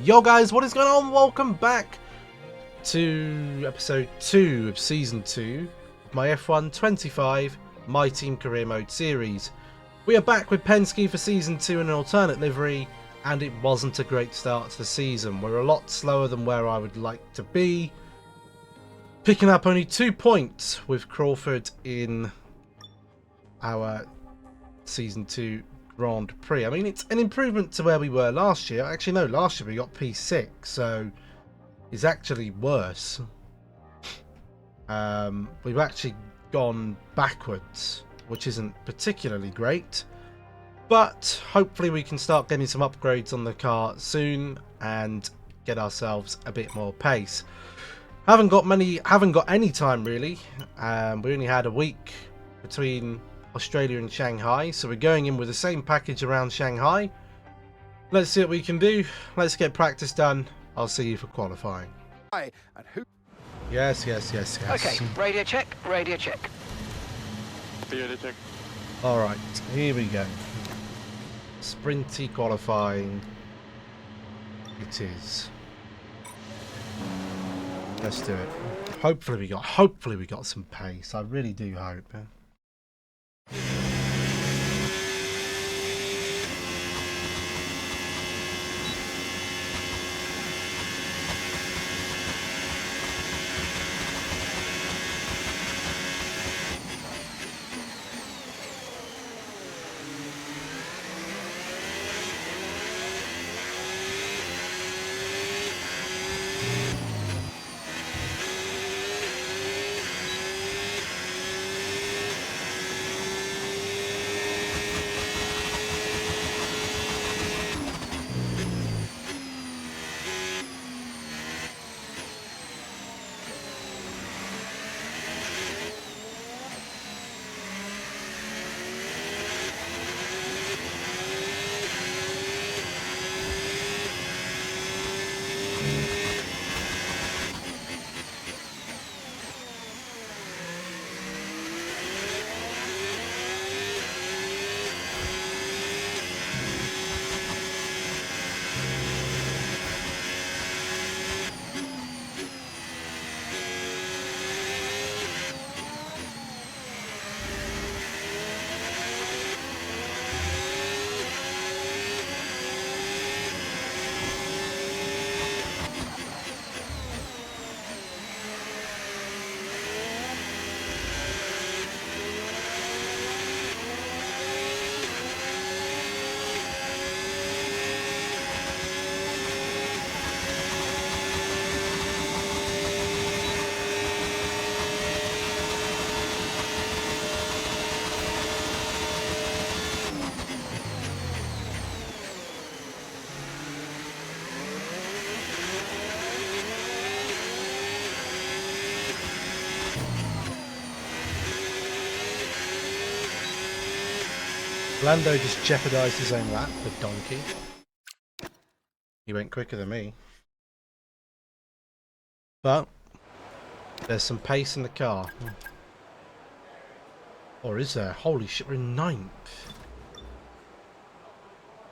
Yo guys, what is going on? Welcome back to episode 2 of season 2 of my F1 25 My Team Career Mode series. We are back with Penske for season 2 in an alternate livery, and it wasn't a great start to the season. We're a lot slower than where I would like to be, picking up only 2 points with Crawford in our season 2 Grand Prix. I mean, it's an improvement to where we were last year. Actually, no, last year we got P6, so it's actually worse. We've actually gone backwards, which isn't particularly great. But hopefully we can start getting some upgrades on the car soon and get ourselves a bit more pace. Haven't got any time really. We only had a week between Australia and Shanghai, so we're going in with the same package around Shanghai. Let's see what we can do. Let's get practice done. I'll see you for qualifying. And who? Yes. Okay, radio check, radio check. Radio check. Alright, here we go. Sprinty qualifying. It is. Let's do it. Hopefully we got some pace. I really do hope. Lando just jeopardised his own lap, the donkey. He went quicker than me. But there's some pace in the car. Or is there? Holy shit, we're in 9th.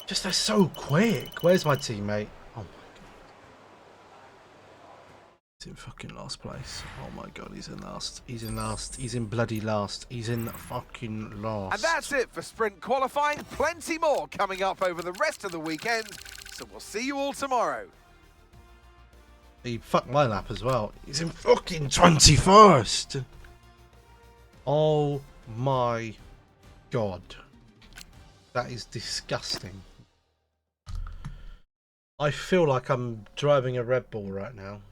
Just they're so quick. Where's my teammate? Oh my god. He's in fucking last place. Oh my god, he's in last. He's in last. He's in bloody last. He's in fucking last. And that's it for sprint qualifying. Plenty more coming up over the rest of the weekend. So we'll see you all tomorrow. He fucked my lap as well. He's in fucking 21st. Oh my god. That is disgusting. I feel like I'm driving a Red Bull right now.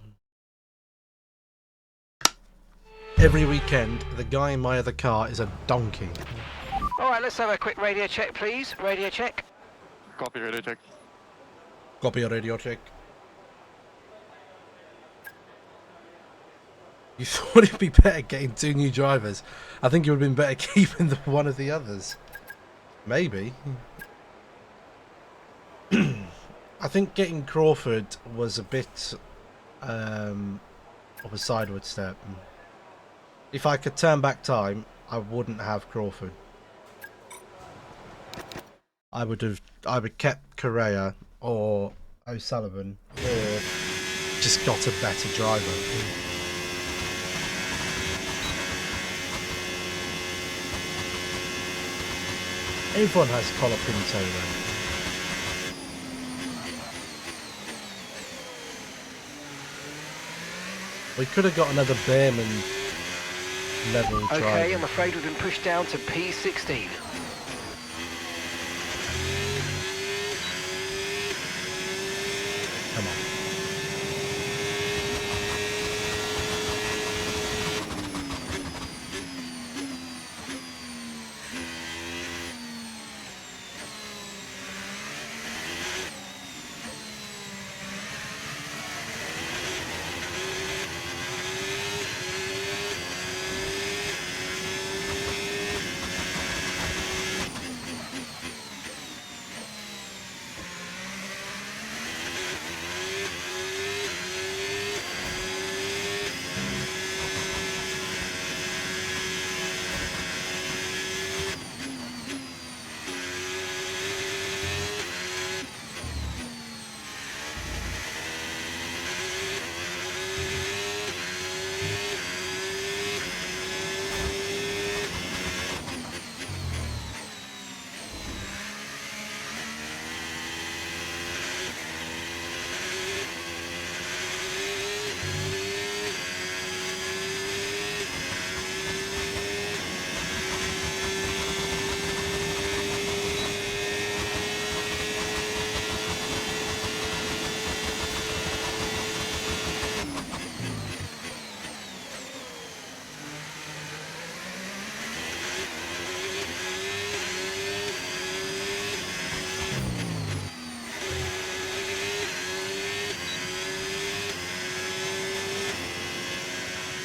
Every weekend, the guy in my other car is a donkey. Alright, let's have a quick radio check, please. Radio check. Copy radio check. Copy your radio check. You thought it'd be better getting 2 new drivers. I think it would have been better keeping one of the others. Maybe. I think getting Crawford was a bit of a sideward step. If I could turn back time, I wouldn't have Crawford. I would kept Correa or O'Sullivan, or just got a better driver. Everyone has Colapinto though. We could have got another Bearman level driver. Okay, I'm afraid we've been pushed down to P16. Come on.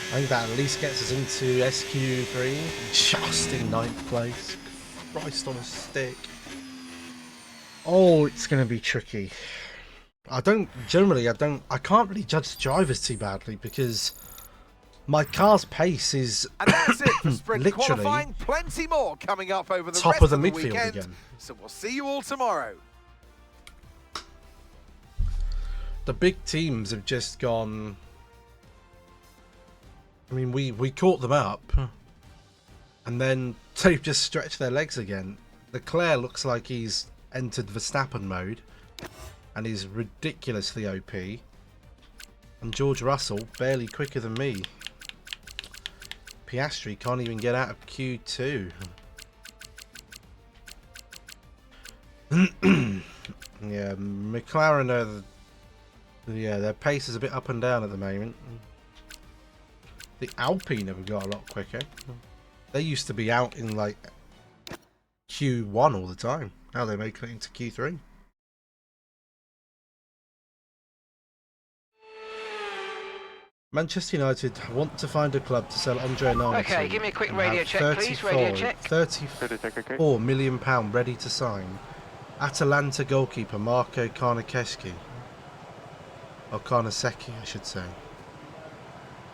I think that at least gets us into SQ3, just in 9th place. Christ on a stick. Oh, it's going to be tricky. I can't really judge the drivers too badly because my car's pace is And that's it for sprint literally qualifying. Plenty more coming up over the top rest of the the midfield weekend. again. So we'll see you all tomorrow. The big teams have just gone. I mean, we caught them up, and then they've just stretched their legs again. Leclerc looks like he's entered Verstappen mode, and he's ridiculously OP. And George Russell, barely quicker than me. Piastri can't even get out of Q2. Yeah, McLaren are... Yeah, their pace is a bit up and down at the moment. The Alpine have got a lot quicker. They used to be out in like Q1 all the time. Now they're making it into Q3. Manchester United want to find a club to sell Andre Onana Okay, to give me a quick and radio have check, please. Radio check. £34 million ready to sign. Atalanta goalkeeper Marco Karnakeschi. Or Karnaseki, I should say.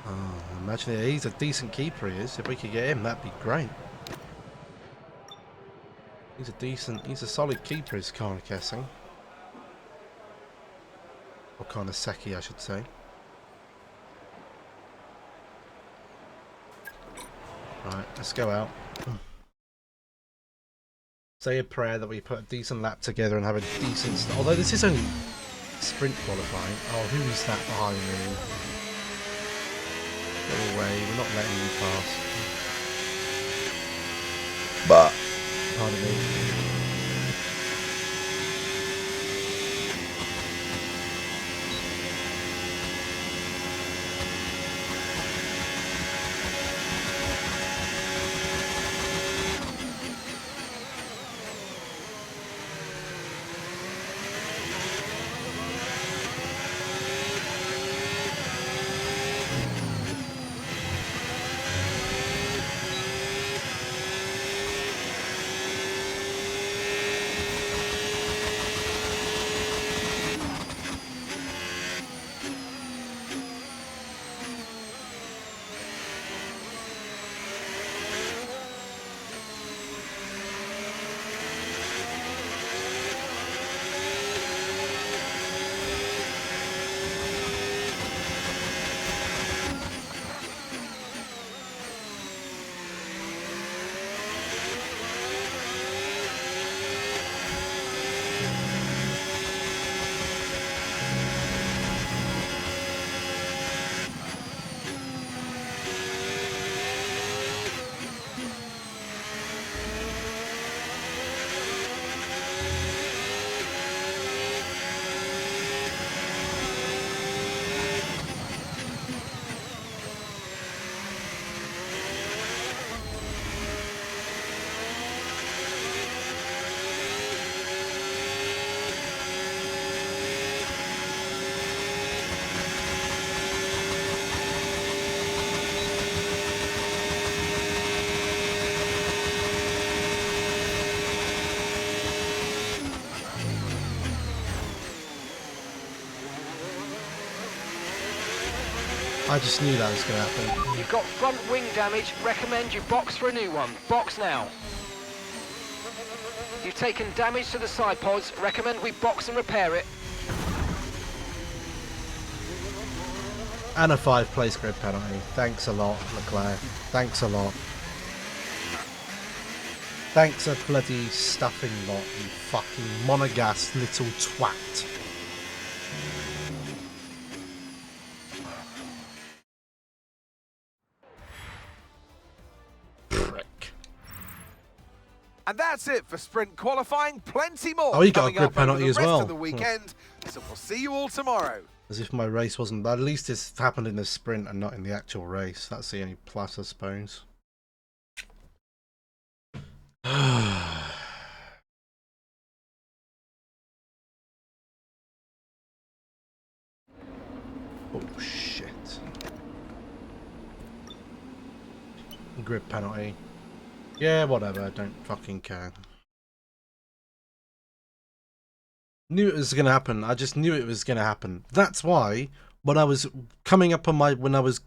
Oh, imagine it. He's a decent keeper, he is. If we could get him, that'd be great. He's a solid keeper, is Karnakeschi. Or Karnaseki, I should say. Right, let's go out. Say a prayer that we put a decent lap together and have a decent... Although this is only sprint qualifying. Oh, who is that behind me? Go away, we're not letting you pass. But... Pardon me. I just knew that was going to happen. You've got front wing damage. Recommend you box for a new one. Box now. You've taken damage to the side pods. Recommend we box and repair it. And a 5-place grid penalty. Thanks a lot, Leclerc. Thanks a lot. Thanks a bloody stuffing lot, you fucking monogas little twat. Prick. And that's it for sprint qualifying. Plenty more Oh, he got a coming grid up over penalty the as rest well. of the weekend. So we'll see you all tomorrow. As if my race wasn't... At least it's happened in the sprint and not in the actual race. That's the only plus, I suppose. Oh, shit. Grid penalty. Yeah, whatever. Don't fucking care. Knew it was going to happen. I just knew it was going to happen. That's why when I was coming up on my... When I was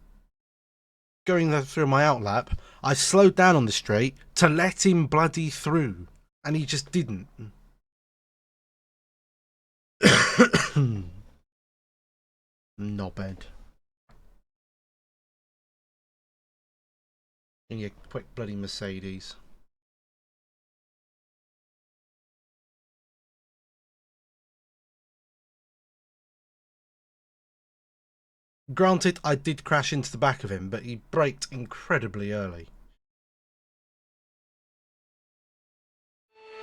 going through my outlap, I slowed down on the straight to let him bloody through. And he just didn't. Knobhead. In your quick bloody Mercedes. Granted, I did crash into the back of him, but he braked incredibly early.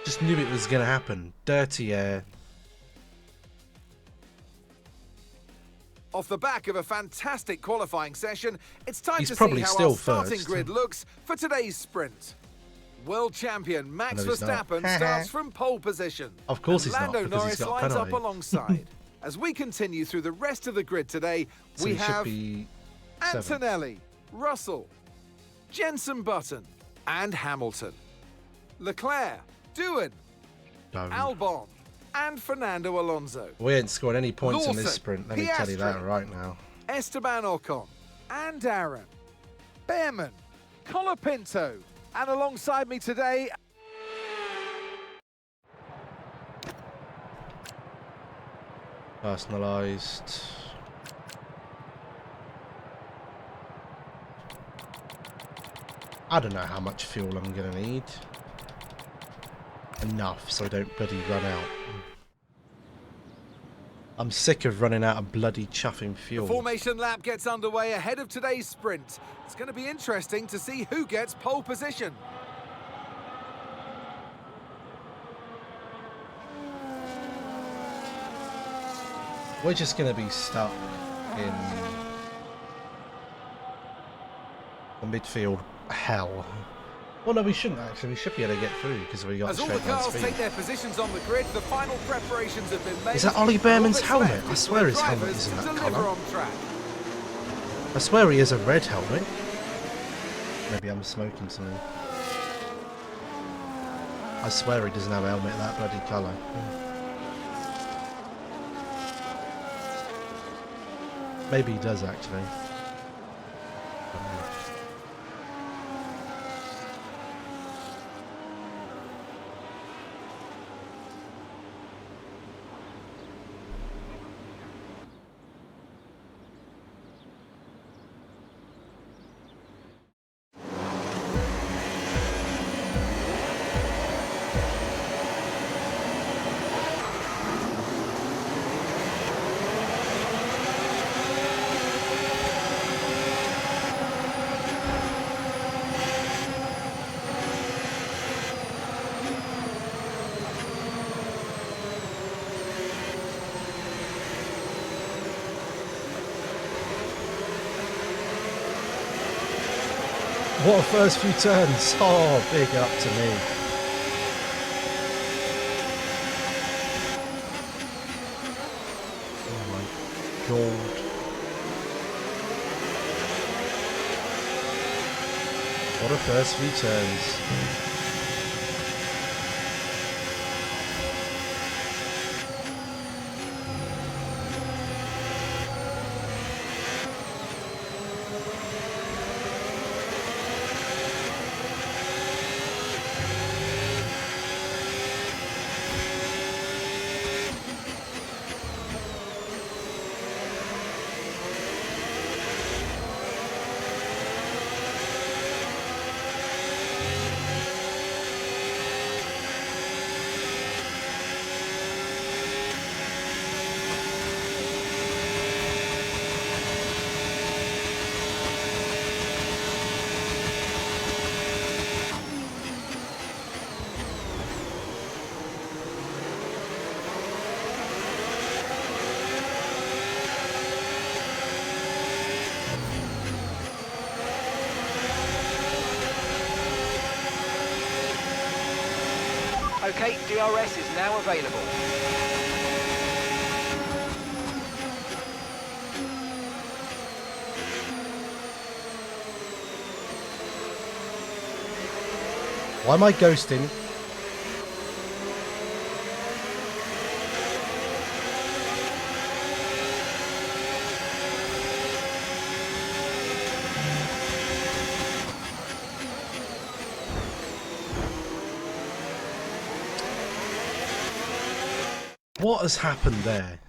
Just knew it was going to happen. Dirty air. Off the back of a fantastic qualifying session, it's time He's to see probably how still our starting first. grid looks for today's sprint. World champion Max No, he's not. Verstappen starts from pole position. Of course and he's not, Lando because Norris he's got a lines up penalty. alongside. As we continue through the rest of the grid today, So we he should have be seventh. Antonelli, Russell, Jenson Button, and Hamilton. Leclerc, Doohan, Don't. Albon, and Fernando Alonso. We ain't scored any points in this Lawson, sprint, let me tell you that Piastri, right now. Esteban Ocon, and Aaron, Behrman, Colapinto, and alongside me today, Personalised. I don't know how much fuel I'm going to need. Enough so I don't bloody run out. I'm sick of running out of bloody chuffing the fuel. formation lap gets underway ahead of today's sprint. It's going to be interesting to see who gets pole position. We're just going to be stuck in the midfield hell. Well, no, we shouldn't actually. We should be able to get through because we got As all the straight line cars speed. take their positions on the grid, the final preparations have been made. Is that Ollie Behrman's All that's helmet? left I is swear for his helmet drivers is in to that deliver colour. on track. I swear he is a red helmet. Maybe I'm smoking something. I swear he doesn't have a helmet that bloody colour. Maybe he does actually. What a first few turns. Oh, big up to me. Oh my god. What a first few turns. Okay, DRS is now available. Why am I ghosting? What has happened there?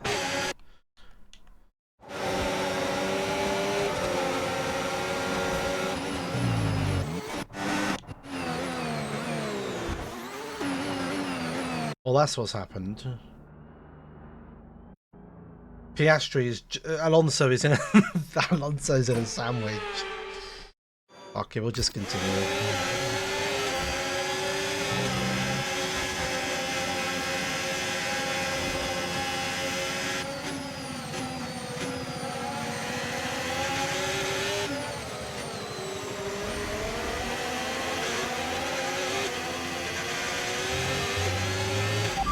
Well, that's what's happened. Piastri is... Alonso is in a... Alonso's in a sandwich. Okay, we'll just continue.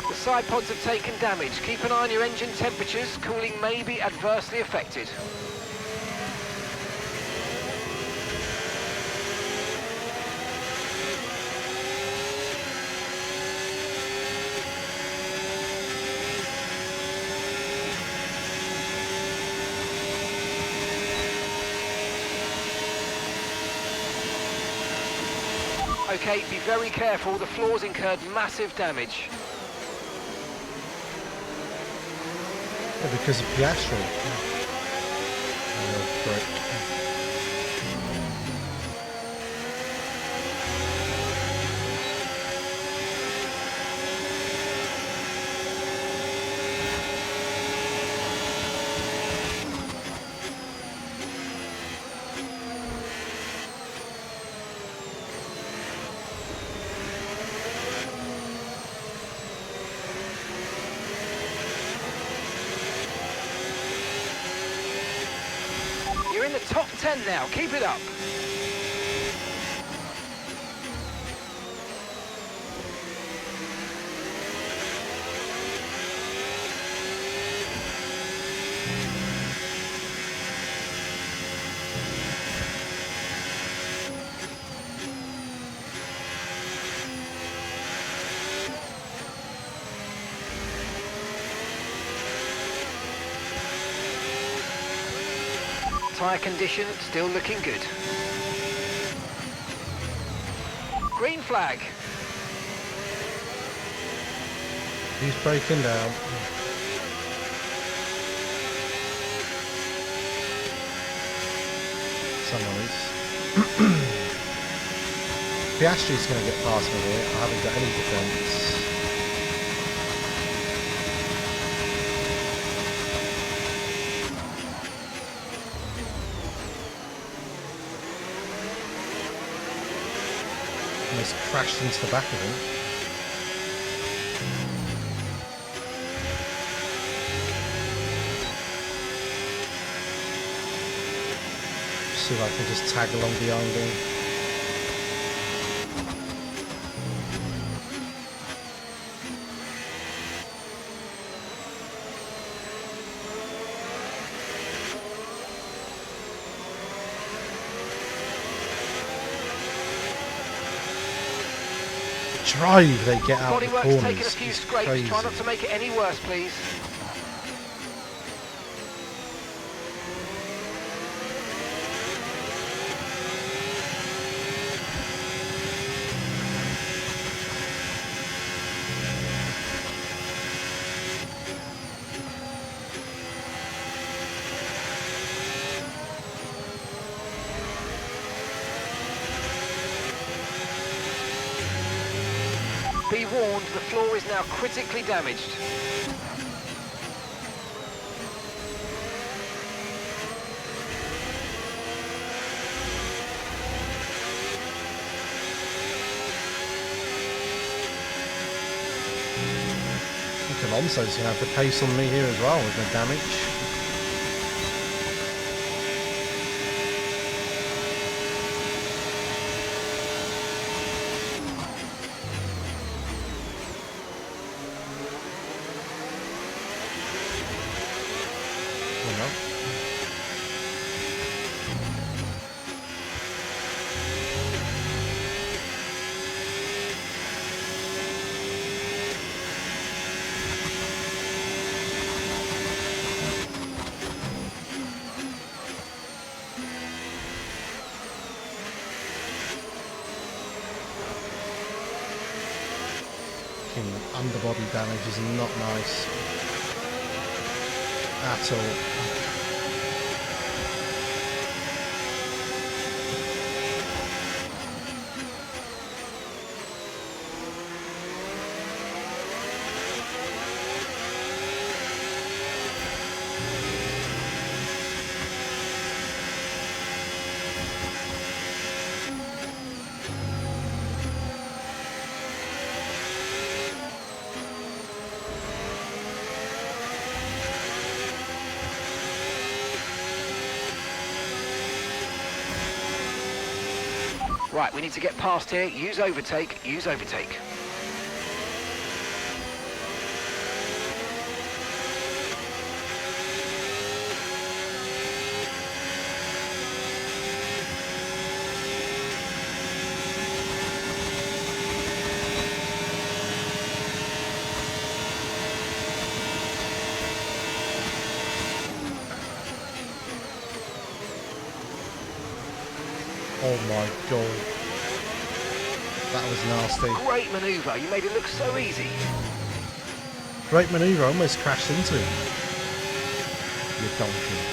The side pods have taken damage. Keep an eye on your engine temperatures. Cooling may be adversely affected. Okay, be very careful. The floor's incurred massive damage. Yeah, because of Piastri. Oh, frick. You're in the top 10 now. Keep it up. Tyre condition still looking good. Green flag. He's breaking down. Someone is. Piastri's going to get past me here. I haven't got any defence. Almost crashed into the back of him. See if I can just tag along behind him. Drive they get out of the Bodywork's corners. taken a few It's scrapes. crazy. Try not to make it any worse, please. Be warned, the floor is now critically damaged. I think Alonso's going to have the pace on me here as well with the damage. Or not. Underbody damage is not nice at all. Right, we need to get past here. Use overtake, use overtake. Oh my god. That was nasty. Great manoeuvre, you made it look so easy. Great manoeuvre, almost crashed into him. You donkey.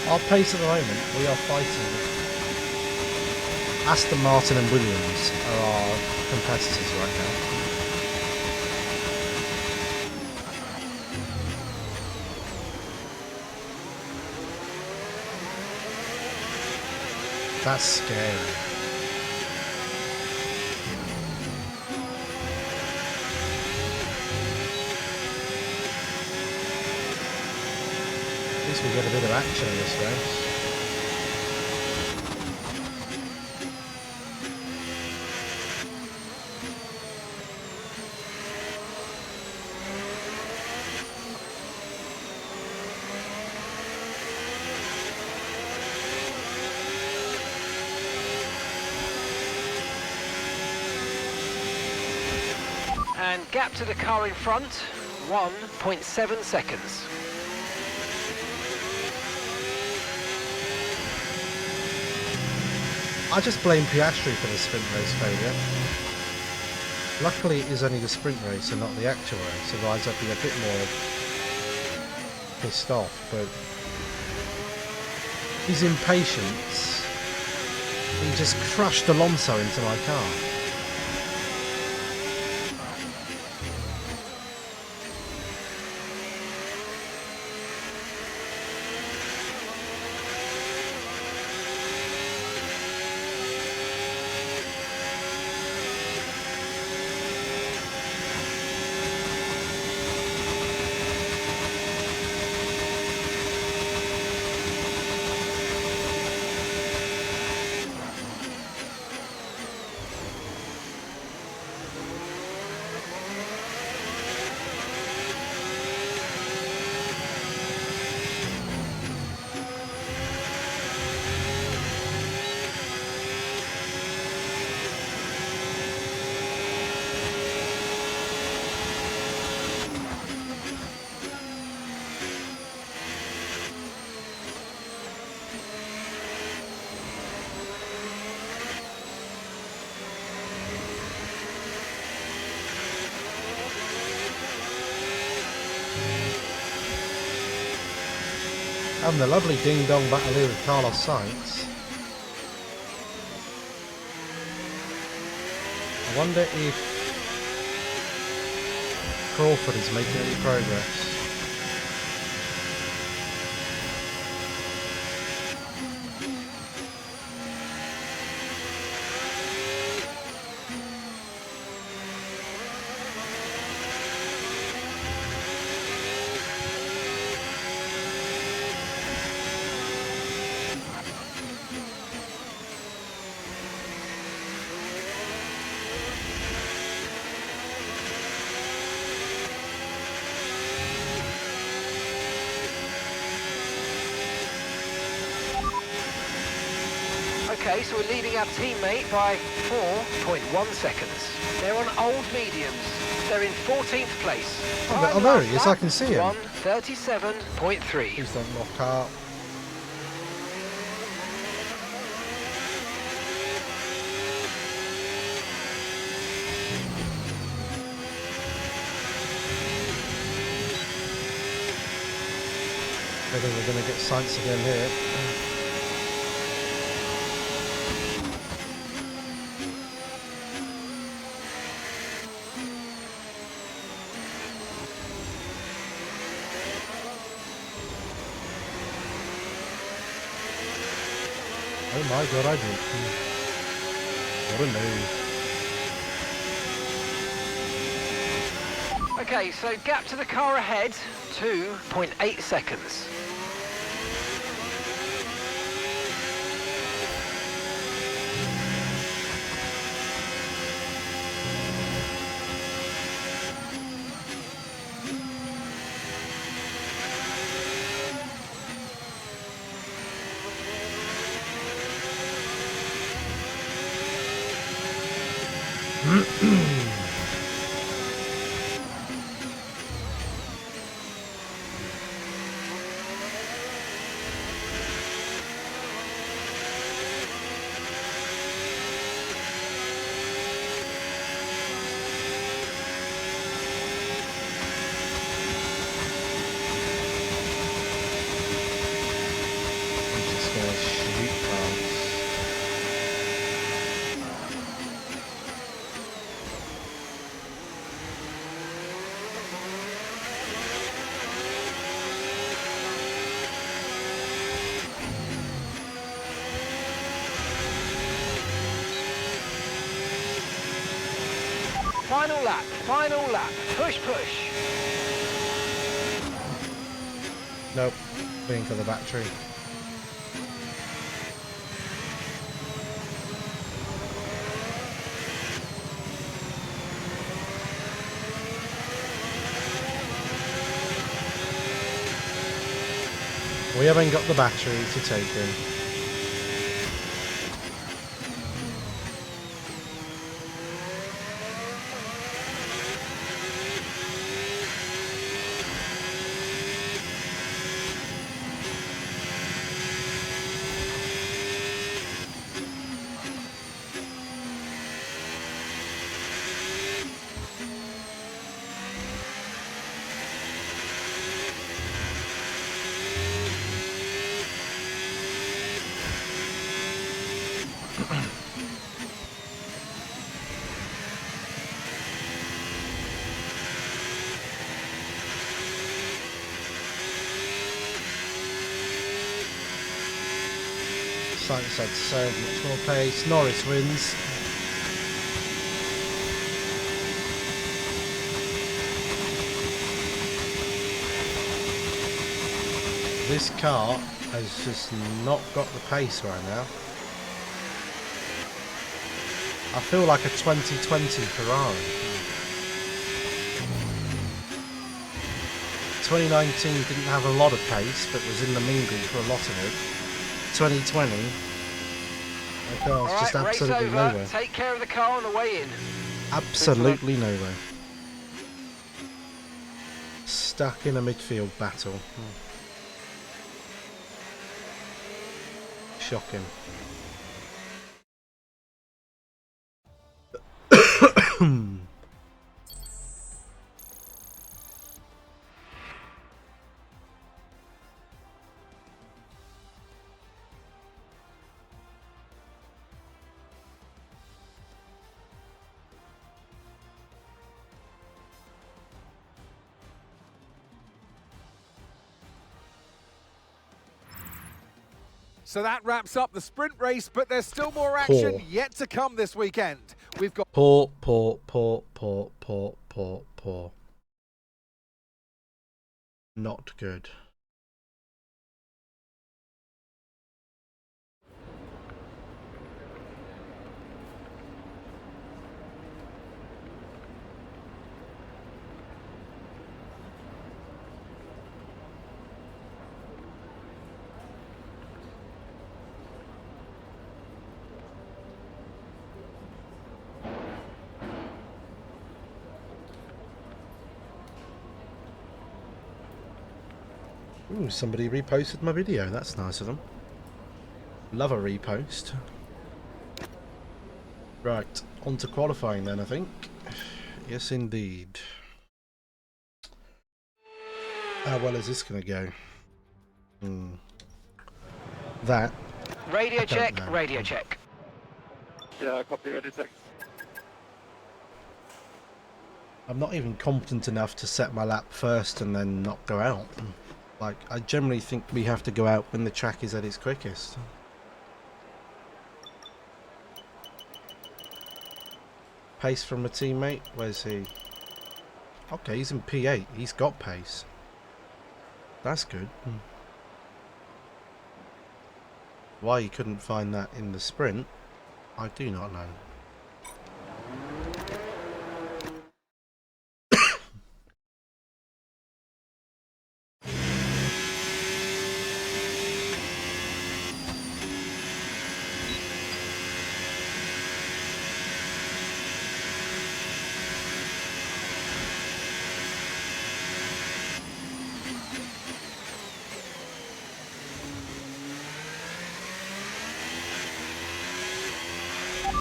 Our pace at the moment, we are fighting. Aston Martin and Williams are our competitors right now. That's scary. At least we get a bit of action in this race. And gap to the car in front, 1.7 seconds. I just blame Piastri for the sprint race failure. Luckily it is only the sprint race and not the actual race, otherwise I'd be a bit more pissed off, but his impatience, he just crushed Alonso into my car. Having a lovely ding-dong battle here with Carlos Sainz. I wonder if Crawford is making any progress. Okay, so we're leading our teammate by 4.1 seconds. They're on old mediums. They're in 14th place. Oh, there he is, I can see him. 1:37.3. Please don't lock up. I think we're going to get Sainz again here. Oh my god, I did. What a move. Okay, so gap to the car ahead, 2.8 seconds. Final lap, push, push. Nope, waiting for the battery. We haven't got the battery to take in. Sainz had so much more pace. Norris wins. This car has just not got the pace right now. I feel like a 2020 Ferrari. 2019 didn't have a lot of pace, but was in the mingle for a lot of it. 2020, the car's just Right, absolutely race over. nowhere. Take care of the car on the way in. Absolutely nowhere. Stuck in a midfield battle. Shocking. So that wraps up the sprint race, but there's still more action Poor. yet to come this weekend. We've got Poor. Not good. Ooh, somebody reposted my video. That's nice of them. Love a repost. Right, on to qualifying then, I think. Yes, indeed. How well is this going to go? That. Radio check, know. radio check. Yeah, copy, ready, check. I'm not even competent enough to set my lap first and then not go out. Like, I generally think we have to go out when the track is at its quickest. Pace from a teammate? Where's he? Okay, he's in P8. He's got pace. That's good. Why he couldn't find that in the sprint, I do not know.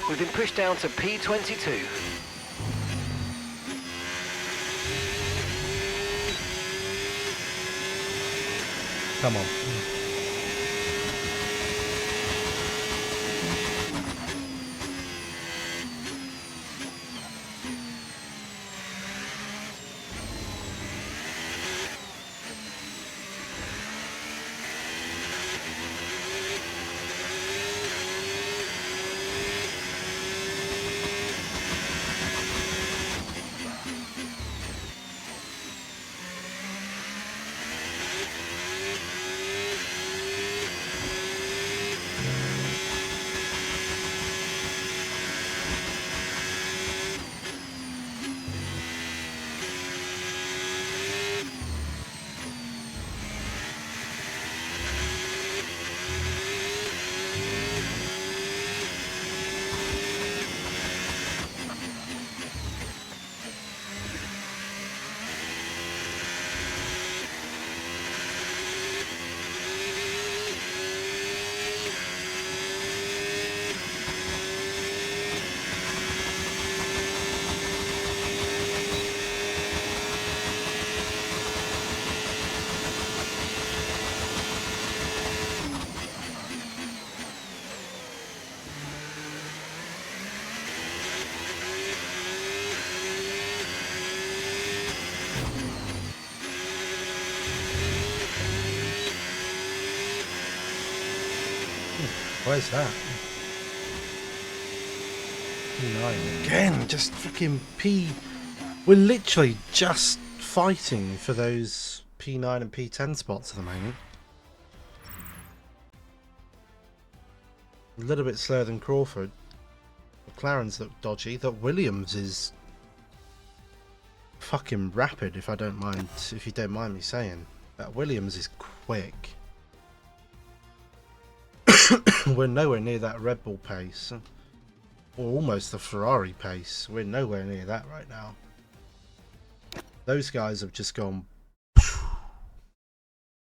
We've been pushed down to P22. Come on. Where's that? P9 again, just freaking P. We're literally just fighting for those P9 and P10 spots at the moment. A little bit slower than Crawford. McLaren's look dodgy. That Williams is fucking rapid, if you don't mind me saying. That Williams is quick. We're nowhere near that Red Bull pace, or almost the Ferrari pace. We're nowhere near that right now. Those guys have just gone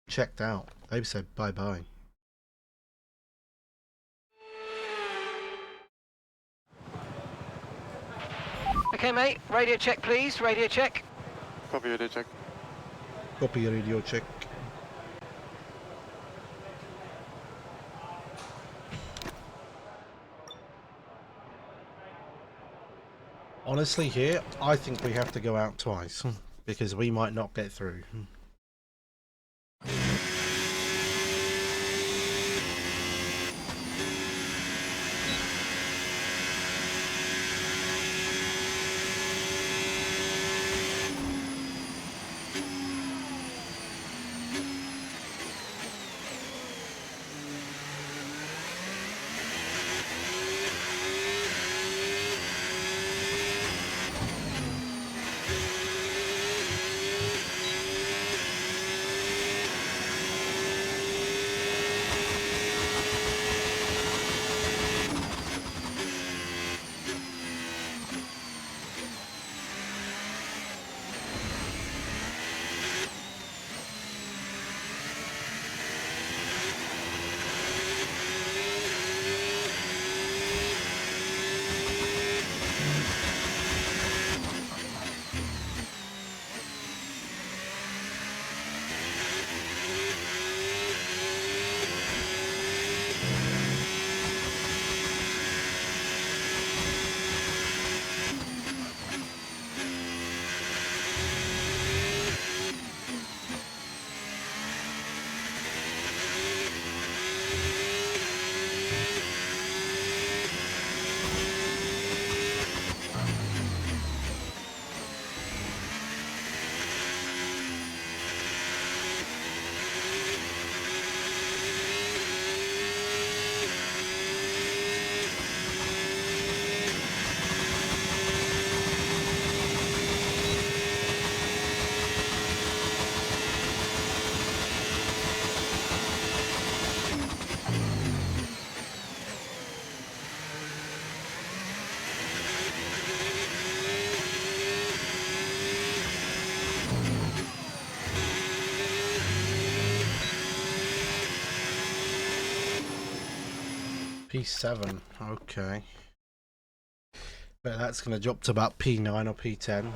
checked out. They've said bye bye. Okay, mate. Radio check, please. Radio check. Copy, ready, check. Copy radio check. Honestly, here, I think we have to go out twice, because we might not get through. P7, okay. Bet that's going to drop to about P9 or P10.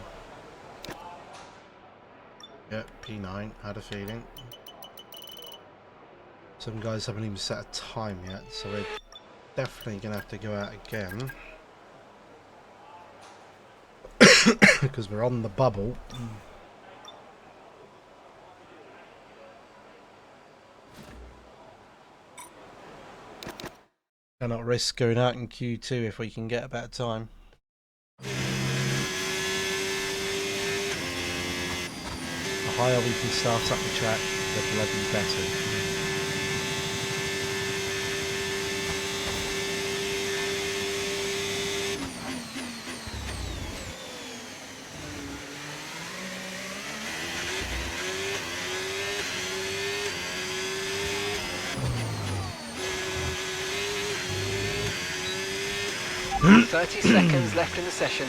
Yep, P9, had a feeling. Some guys haven't even set a time yet, so we're definitely going to have to go out again. Because we're on the bubble. Cannot risk going out in Q2 if we can get a better time. The higher we can start up the track, the bloody better. Hmm? 30 seconds left in the session.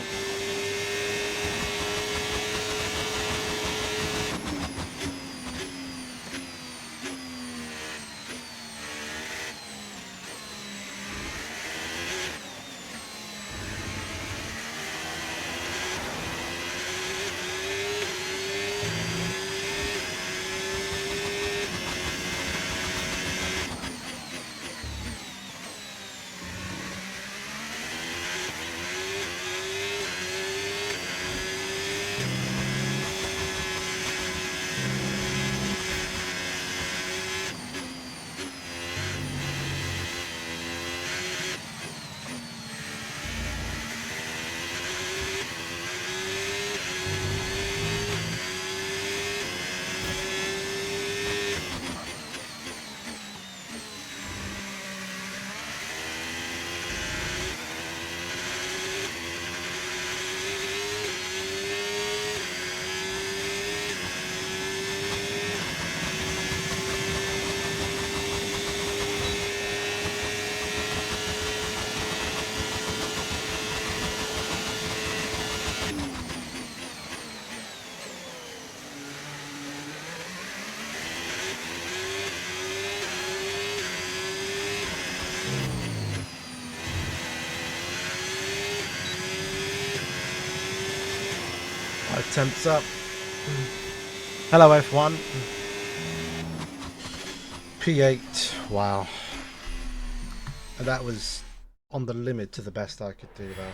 Attempts up. Hello F1. P8. Wow. And that was on the limit to the best I could do there.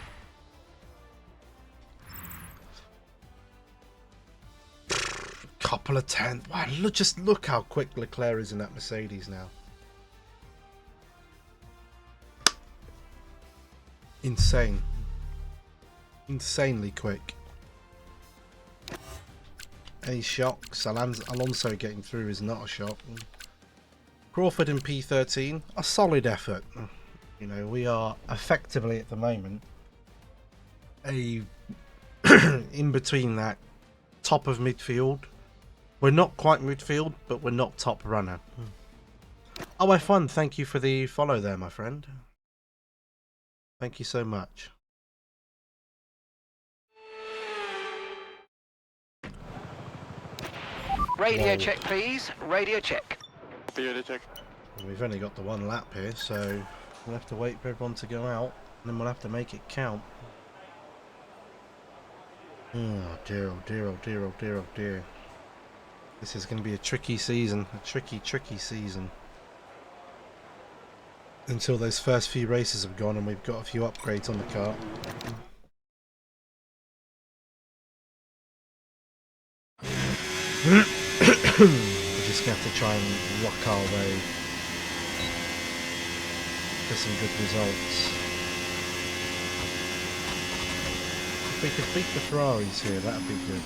Couple of tenths. Wow, just look how quick Leclerc is in that Mercedes now. Insane. Insanely quick. Any shocks? Alonso getting through is not a shock. Crawford in P13, a solid effort. You know, we are effectively at the moment in between that top of midfield. We're not quite midfield, but we're not top runner. Oh, F1, thank you for the follow there, my friend. Thank you so much. Radio Whoa. check, please. Radio check. Copy, radio check. We've only got the one lap here, so we'll have to wait for everyone to go out, and then we'll have to make it count. Oh dear, oh dear, oh dear, oh dear, oh dear. This is going to be a tricky season, a tricky season. Until those first few races have gone and we've got a few upgrades on the car. We're just going to have to try and rock our way to some good results. If we could beat the Ferraris here, that would be good.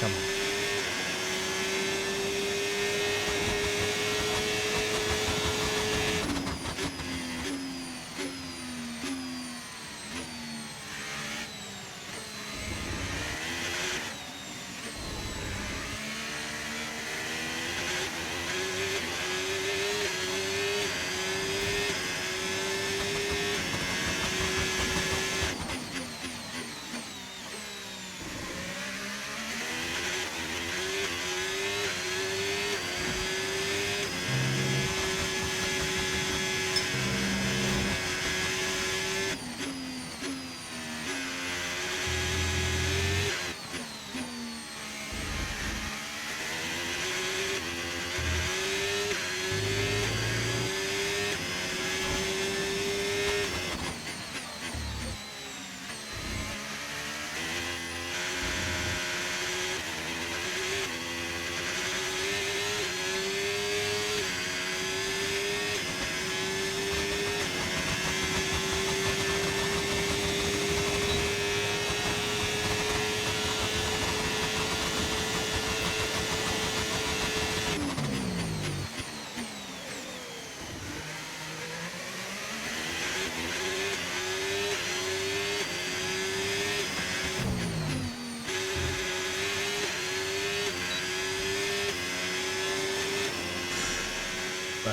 Come on.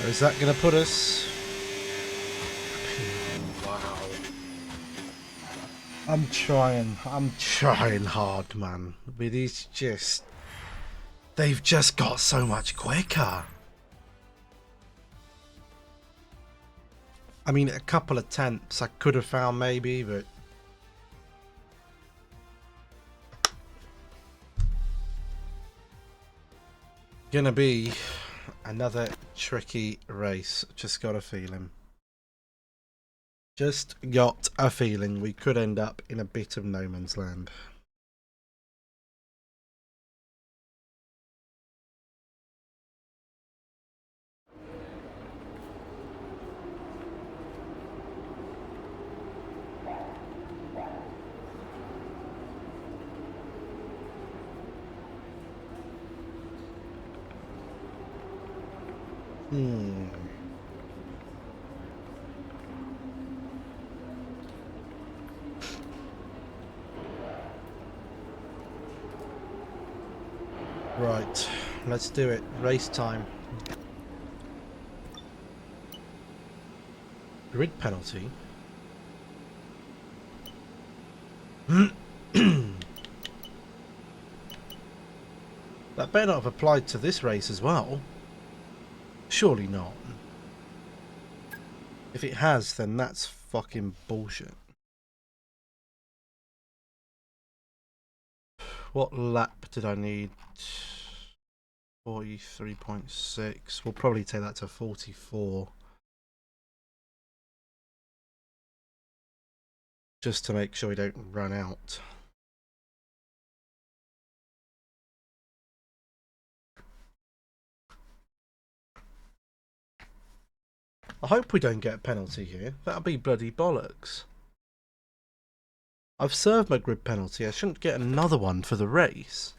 Where is that going to put us? Wow. I'm trying hard, man. But it's just... They've just got so much quicker. I mean, a couple of tenths I could have found maybe, but... Gonna be another tricky race. Just got a feeling. Just got a feeling we could end up in a bit of no man's land. Right, let's do it. Race time. Grid penalty. That better not have applied to this race as well. Surely not. If it has, then that's fucking bullshit. What lap did I need? 43.6. We'll probably take that to 44. Just to make sure we don't run out. I hope we don't get a penalty here. That'll be bloody bollocks. I've served my grid penalty. I shouldn't get another one for the race.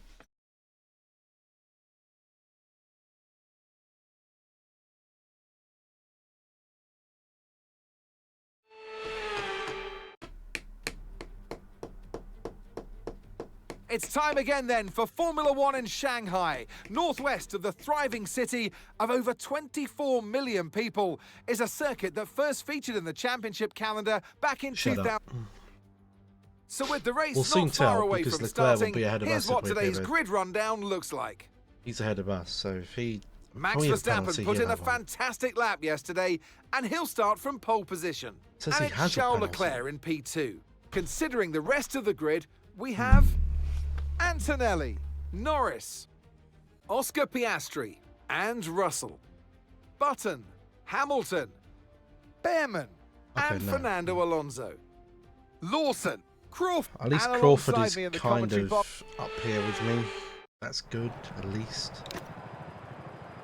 It's time again then for Formula One in Shanghai. Northwest of the thriving city of over 24 million people is a circuit that first featured in the championship calendar back in 2000. So with the race We'll not far away because from Leclerc will starting, be ahead of here's us if what we today's pivot. grid rundown looks like. He's ahead of us, so if he... Max probably a Verstappen penalty put here, in a that one. fantastic lap yesterday, and he'll start from pole position. Says And he it's has a Charles penalty. Leclerc in P2. Considering the rest of the grid, we have Antonelli, Norris, Oscar Piastri, and Russell, Button, Hamilton, Behrman, Okay, and no. Fernando Alonso, Lawson, Crawford. At least and Crawford alongside is me in the kind commentary of box, up here with me. That's good, at least.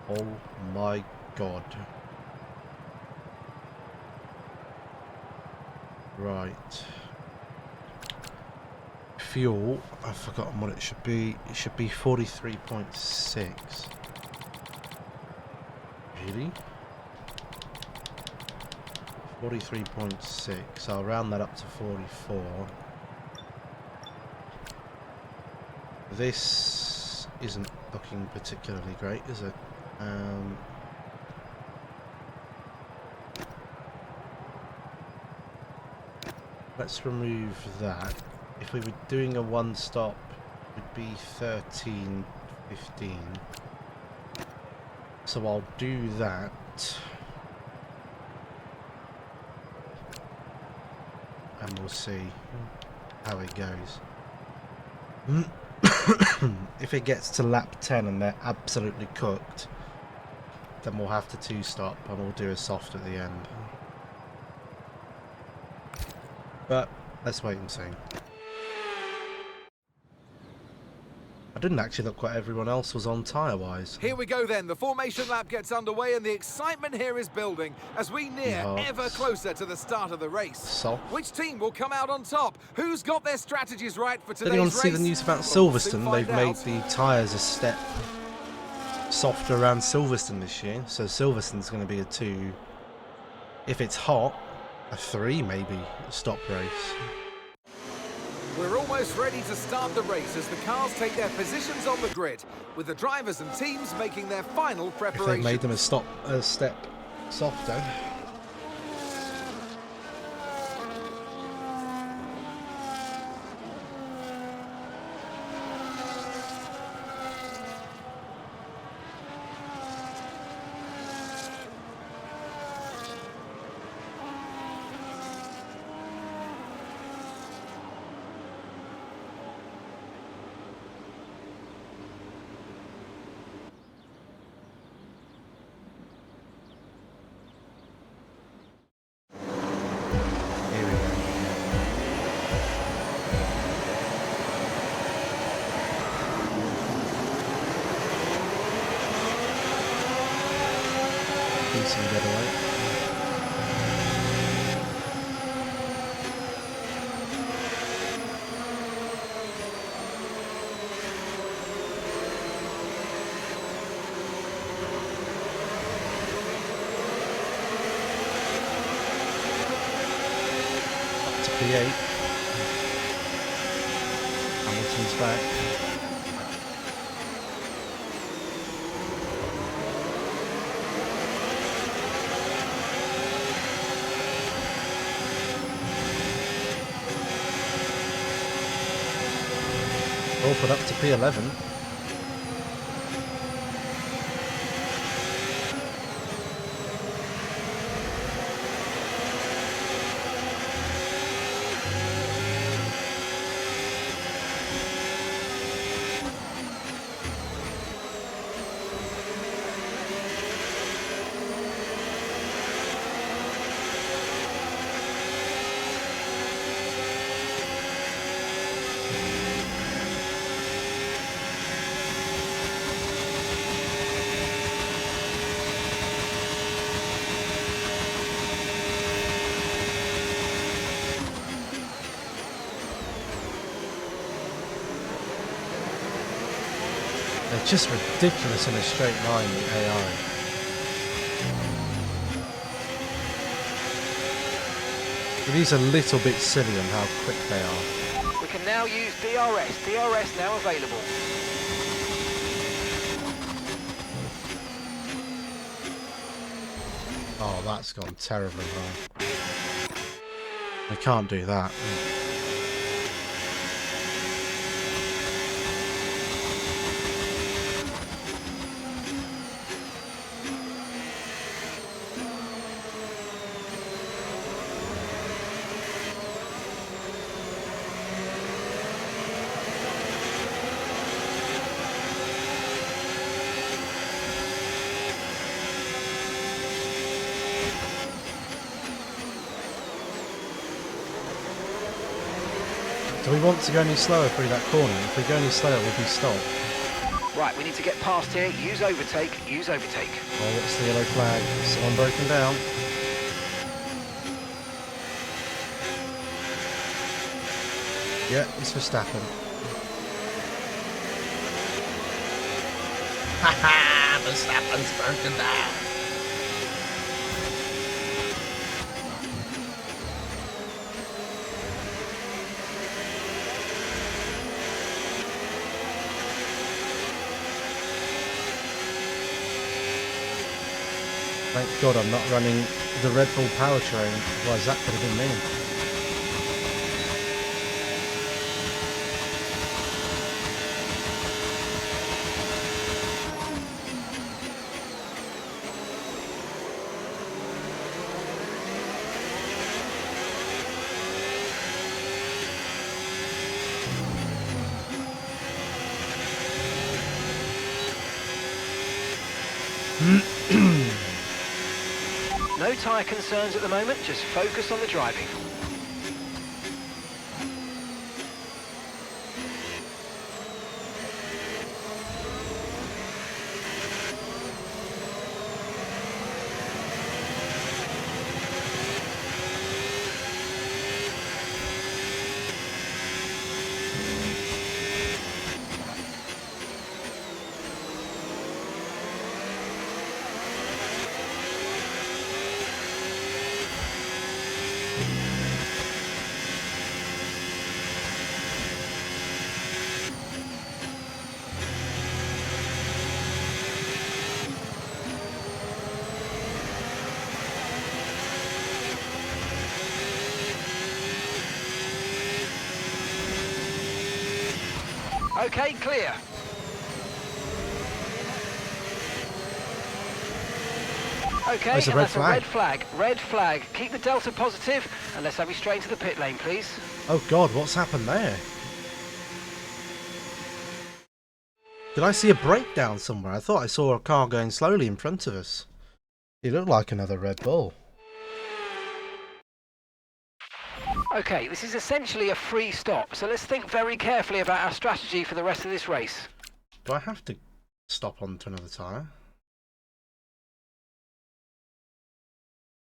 Oh my god. Right. Fuel, I've forgotten what it should be. It should be 43.6. Really? 43.6. I'll round that up to 44. This isn't looking particularly great, is it? Let's remove that. If we were doing a one stop, it would be 13.15. So I'll do that. And we'll see how it goes. If it gets to lap 10 and they're absolutely cooked, then we'll have to two-stop and we'll do a soft at the end. But let's wait and see. I didn't actually look what everyone else was on tyre-wise. Here we go then. The formation lap gets underway and the excitement here is building as we near ever closer to the start of the race. Soft. Which team will come out on top? Who's got their strategies right for Did today's anyone race? see the news about Well, we'll soon Silverstone? find They've made out. the tyres a step softer around Silverstone this year. So Silverstone's going to be a 2. If it's hot, a 3 maybe stop race. We're almost ready to start the race as the cars take their positions on the grid, with the drivers and teams making their final If preparations. they made them a step softer. Here we go. Decent getaway. Up to P8. Hamilton's back. Crawford up to P11. They're just ridiculous in a straight line, the AI. It is a little bit silly on how quick they are. We can now use DRS. DRS now available. Oh, that's gone terribly wrong. We can't do that. Do we want to go any slower through that corner? If we go any slower, we'll be stopped. Right, we need to get past here. Use overtake. Use overtake. Oh, what's the yellow flag? Is someone broken down? Yeah, it's Verstappen. Haha, Verstappen's broken down. Thank God I'm not running the Red Bull powertrain, otherwise that could have been me. No tyre concerns at the moment, just focus on the driving. Okay, clear. Okay, That's a and red that's flag. a red flag. Red flag. Keep the delta positive, and let's have you straight into the pit lane, please. Oh God, what's happened there? Did I see a breakdown somewhere? I thought I saw a car going slowly in front of us. It looked like another Red Bull. Okay, this is essentially a free stop, so let's think very carefully about our strategy for the rest of this race. Do I have to stop onto another tyre?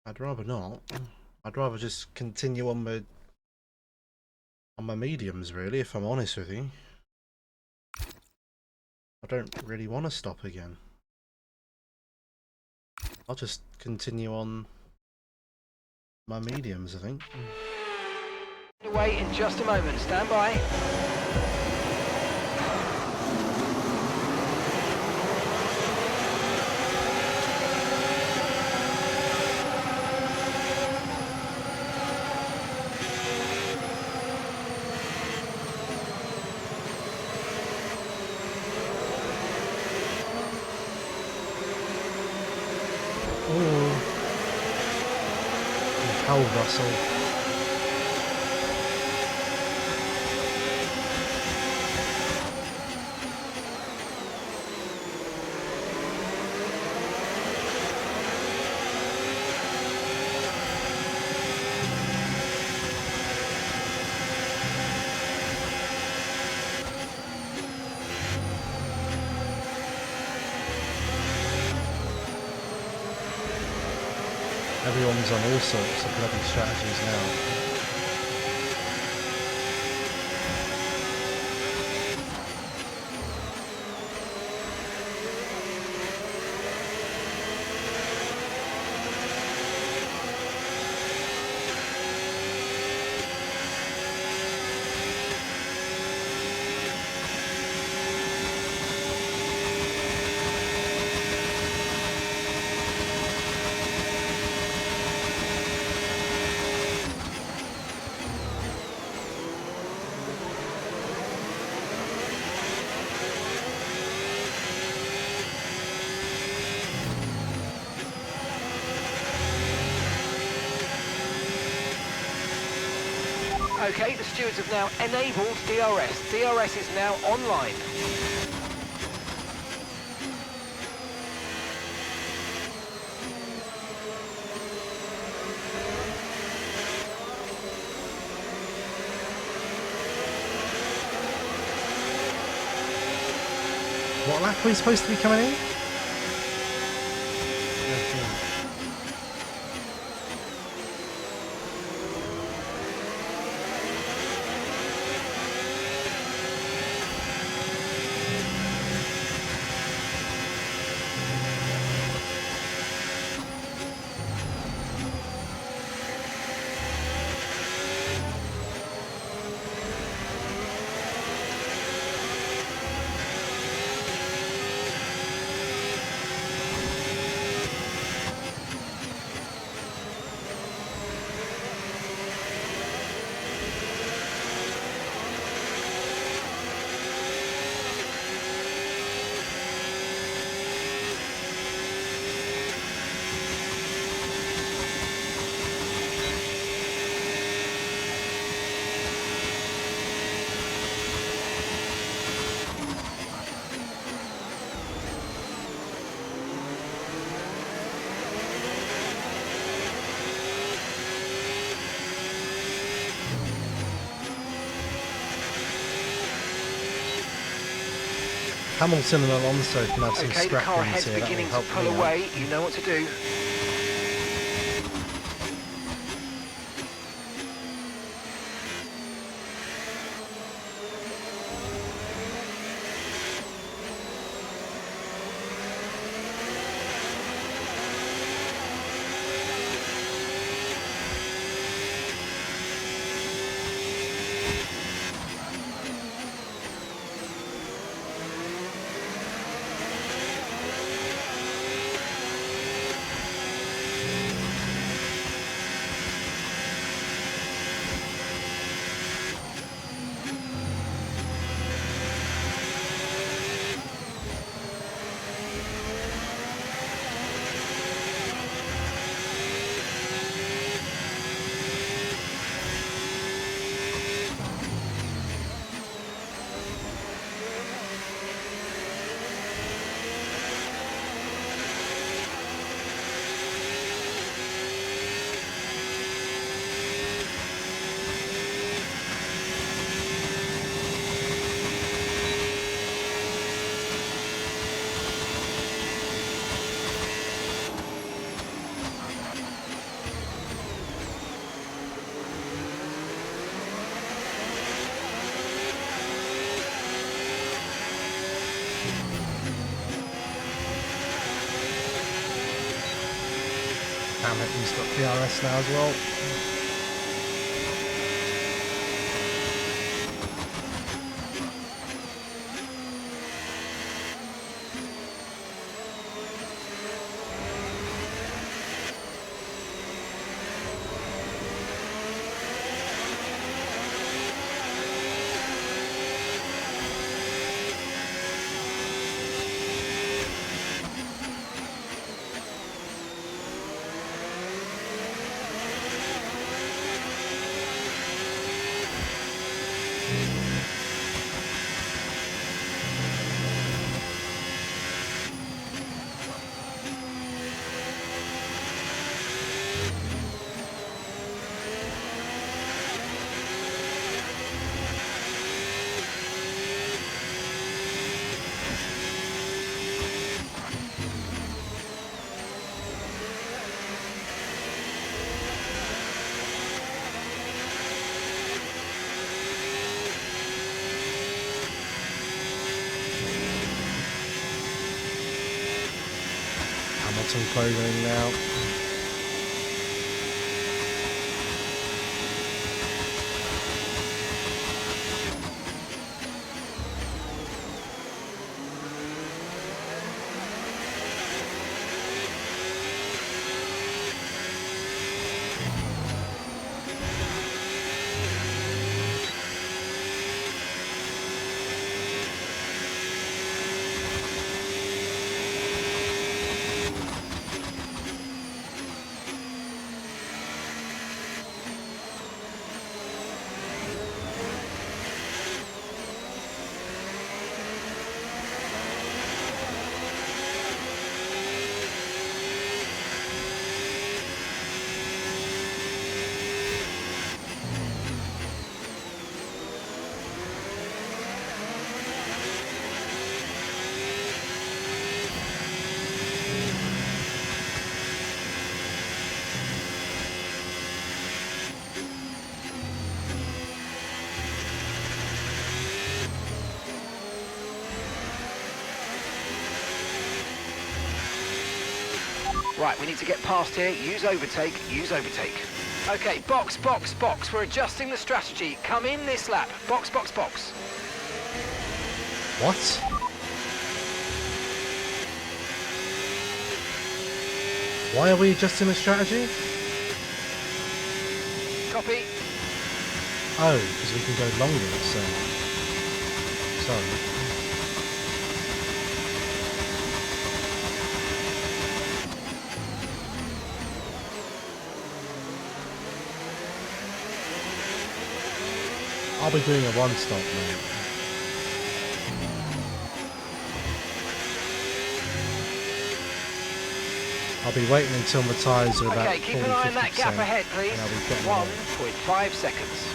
I'd rather not. I'd rather just continue on my mediums, really, if I'm honest with you. I don't really want to stop again. I'll just continue on my mediums, I think. Away in just a moment. Stand by. Oh, hell, Russell. Everyone's on all sorts of bloody strategies now. Okay, the stewards have now enabled DRS. DRS is now online. What lap are we supposed to be coming in? Hamilton and Alonso can have some Okay, the car scrappings ahead's here. That will beginning to help pull me out. away. You know what to do. Damn it, he's got PRS now as well. Hamilton closing now. Right, we need to get past here. Use overtake, use overtake. Okay, box, box, box. We're adjusting the strategy. Come in this lap. Box, box, box. What? Why are we adjusting the strategy? Copy. Oh, because we can go longer, so... Sorry. I'll be doing a one-stop now. I'll be waiting until my tyres are about 40-50%. Okay, keep an eye on that gap ahead, please. 1.5 seconds.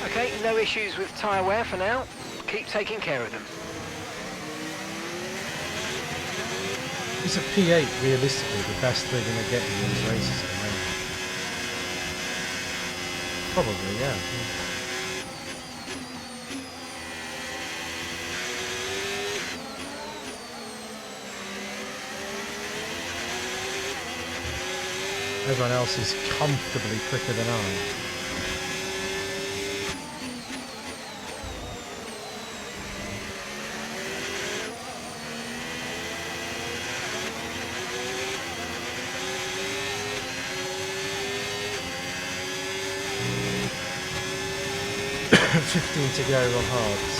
Okay, no issues with tyre wear for now. Keep taking care of them. Is a P8 realistically the best we're going to get in these races at the moment? Probably, yeah. Everyone else is comfortably quicker than I. $15 to go on hards.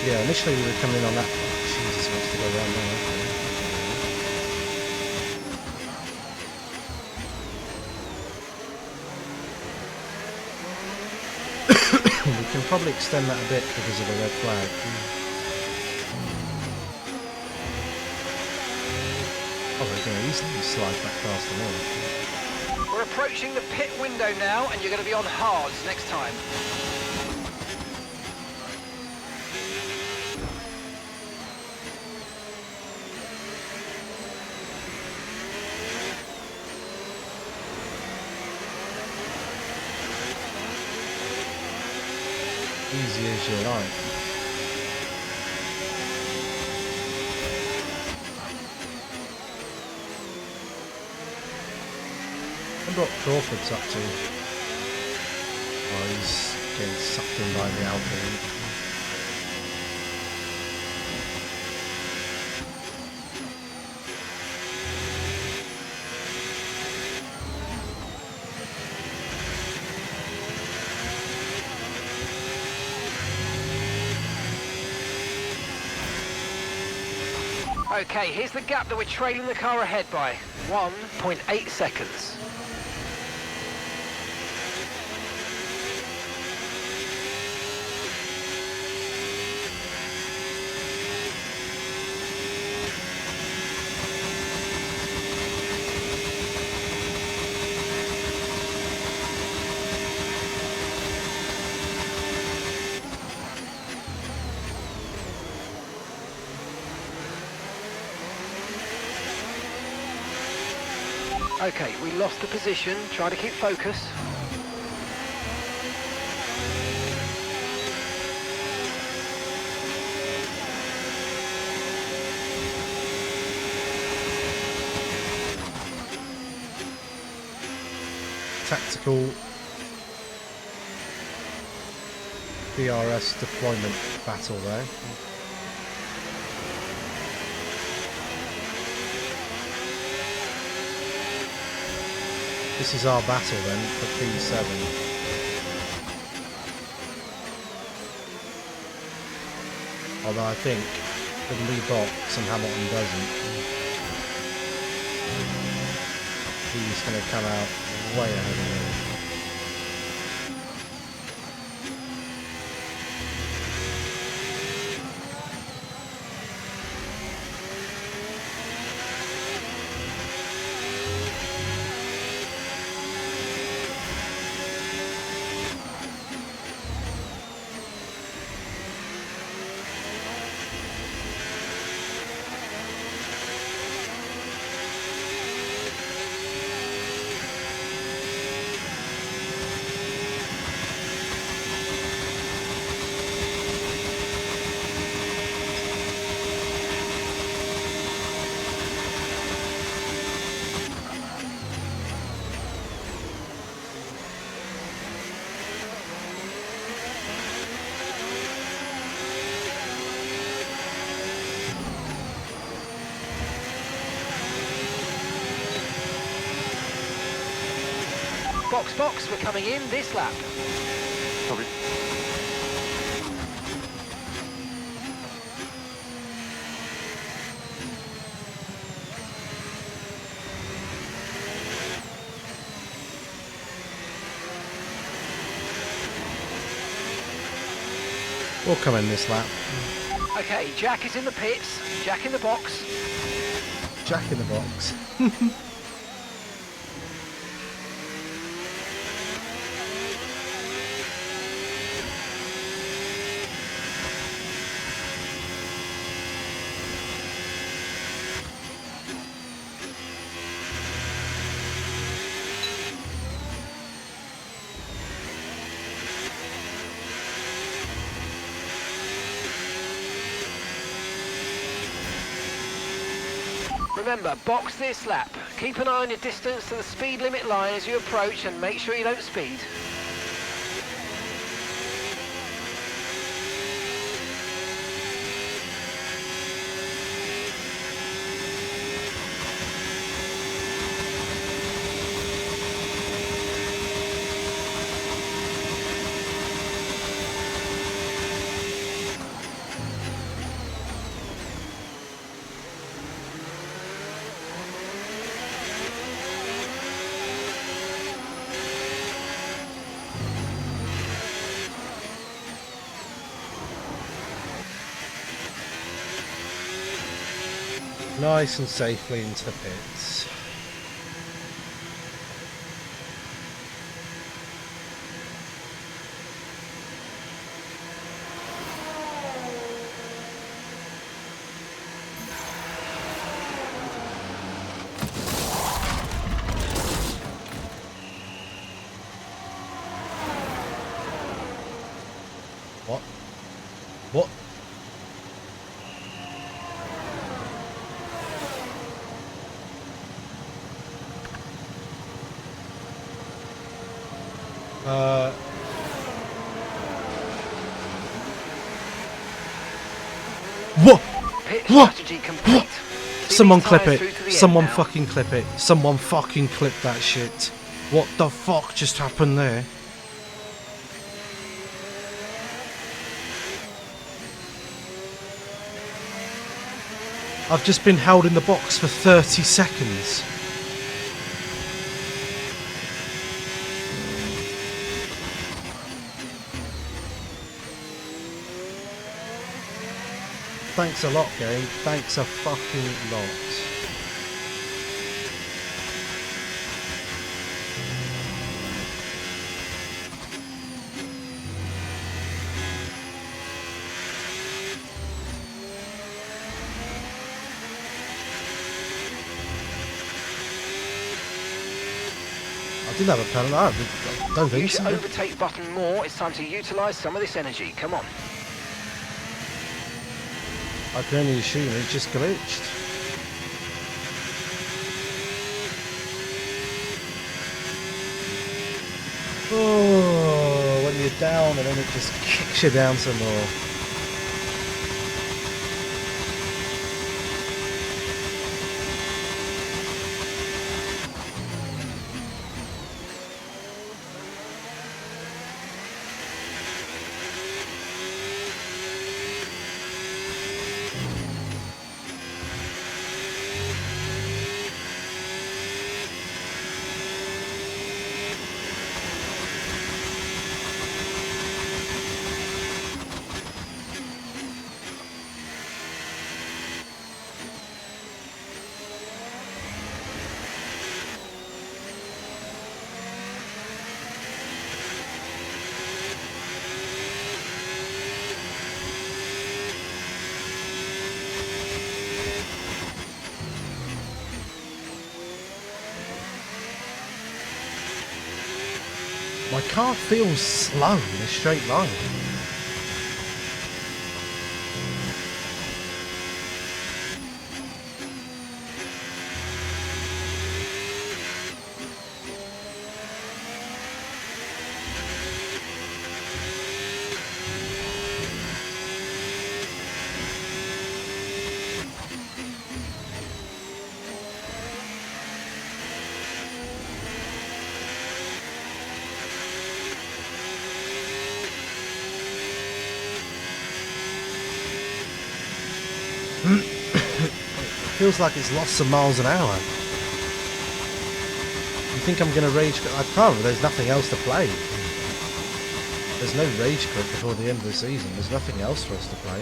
Yeah, initially we were coming in on that. Jesus, wants to go around now. Okay. We can probably extend that a bit because of the red flag. Probably going to easily slide back past the wall. We're approaching the pit window now, and you're going to be on hards next time. Easy as you like. I wonder what Crawford's up to. Oh, he's getting sucked in by the alcohol. Okay, here's the gap that we're trailing the car ahead by. 1.8 seconds. Okay, we lost the position. Try to keep focus. Tactical DRS deployment battle there. This is our battle then for P7. Although I think that Lee box and Hamilton doesn't. He's going to come out way ahead of him. Box, box, we're coming in this lap. Copy. We'll come in this lap. Okay, Jack is in the pits. Jack in the box. Jack in the box. Remember, box this lap. Keep an eye on your distance to the speed limit line as you approach and make sure you don't speed. Nice and safely into the pits. What? Pit What? strategy complete. See Someone these clip tyres through to it. the Someone end now. fucking clip it. Someone fucking clip that shit. What the fuck just happened there? I've just been held in the box for 30 seconds. Thanks a lot, game. Thanks a fucking lot. I didn't have a penalty. I don't think Use so. your overtake button more. It's time to utilise some of this energy. Come on. I can only assume it just glitched. Oh, when you're down and then it just kicks you down some more. My car feels slow in a straight line. Feels like it's lost some miles an hour. You think I'm going to rage? I can't. There's nothing else to play. There's no rage quit before the end of the season. There's nothing else for us to play.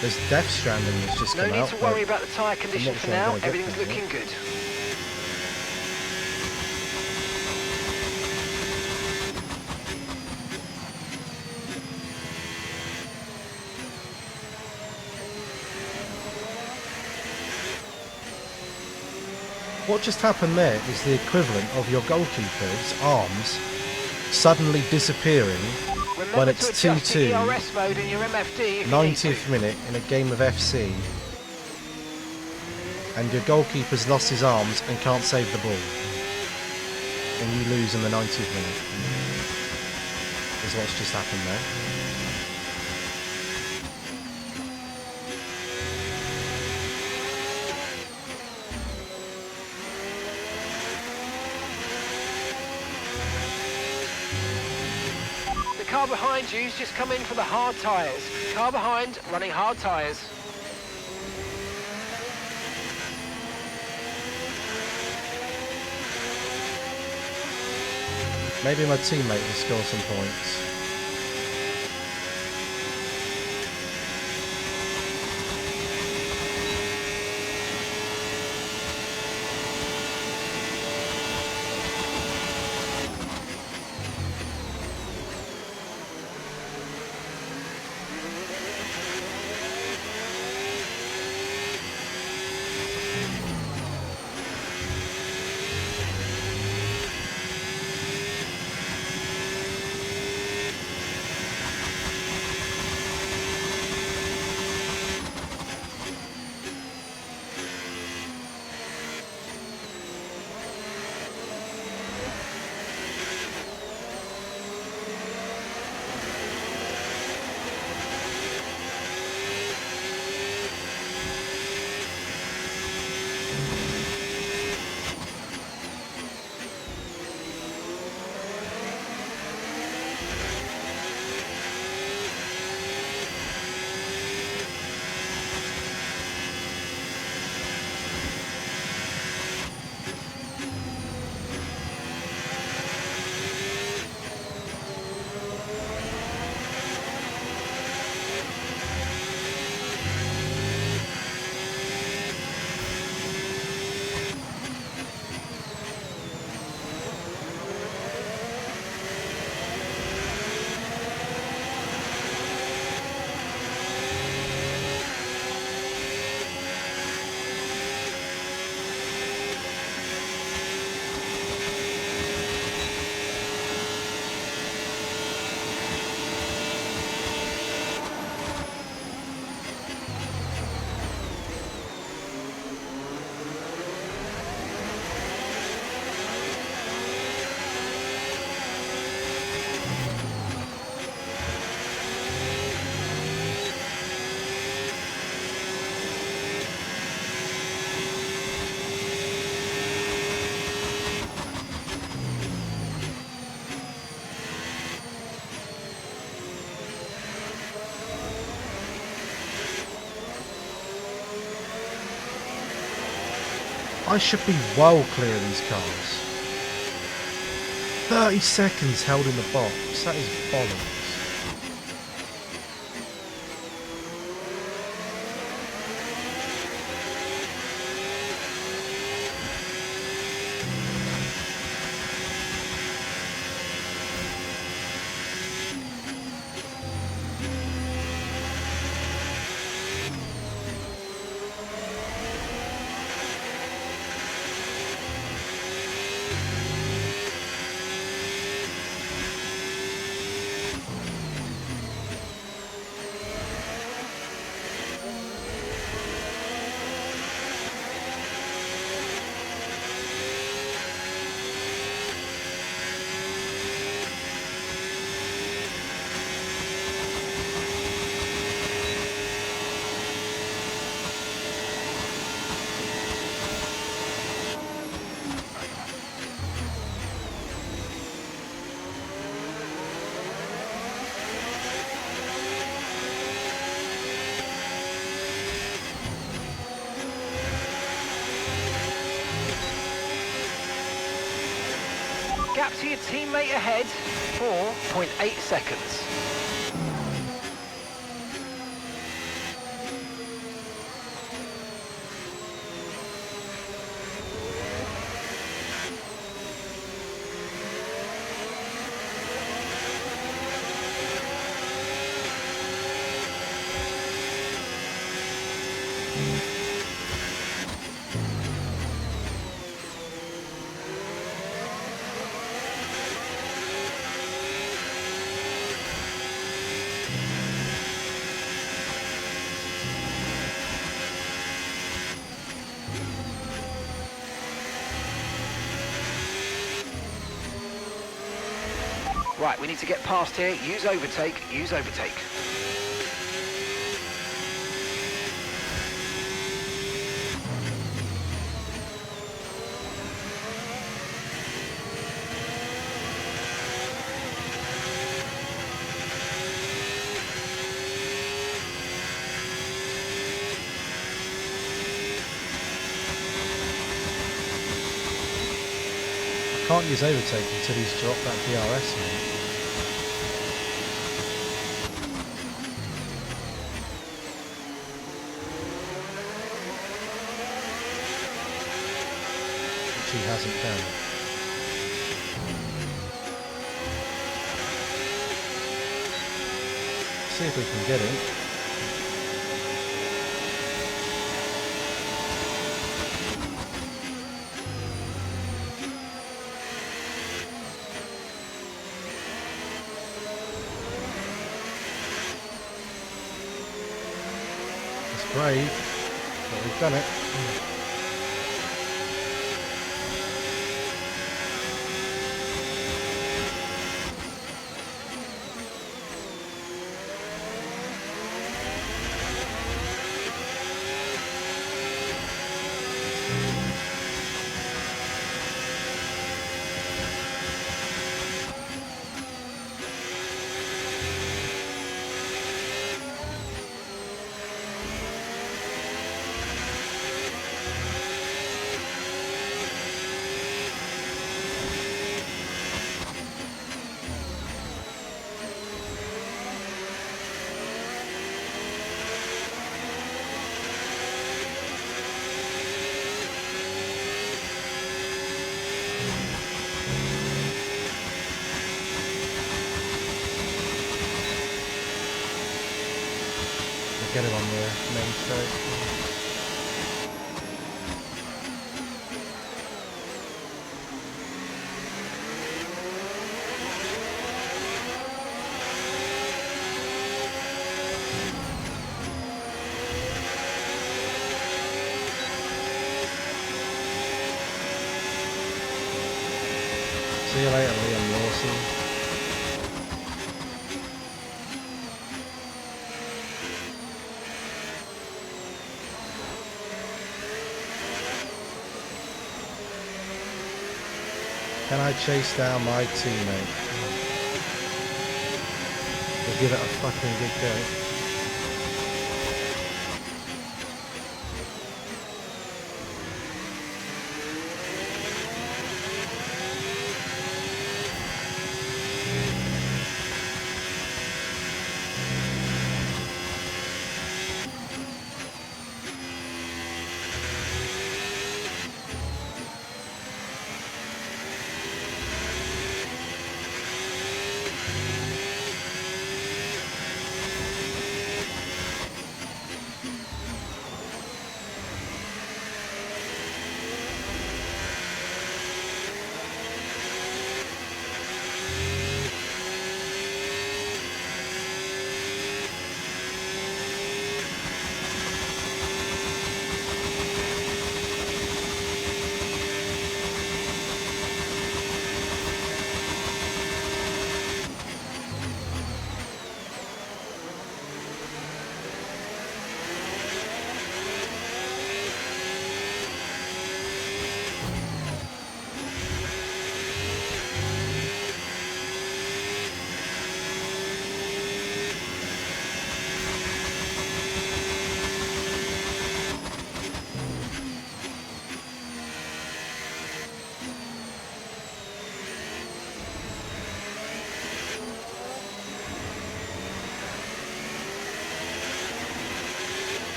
There's Death Stranding that's just No come need out. to worry about the tyre condition not for sure I'm now. gonna get Everything's there looking yet. good. What just happened there is the equivalent of your goalkeeper's arms suddenly disappearing Remember when to it's adjust 2-2, the ERS mode in your MFD if you need 90th to. minute in a game of FC, and your goalkeeper's lost his arms and can't save the ball, and you lose in the 90th minute. Is what's just happened there. The car behind you's just come in for the hard tyres. Car behind, running hard tyres. Maybe my teammate will score some points. I should be well clear of these cars. 30 seconds held in the box. That is bollocks. Gap to your teammate ahead, 4.8 seconds. Right, we need to get past here. Use overtake, use overtake. Can't use overtake until he's dropped that DRS, man. Which he hasn't done. See if we can get it. Brave, but we've done it. Get it on the main straight. See you later, Liam Lawson. Can I chase down my teammate? We'll give it a fucking good go.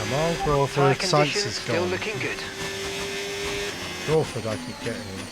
Come on, Tyre Crawford. Sights conditions is still gone. looking good. Crawford, I could get him.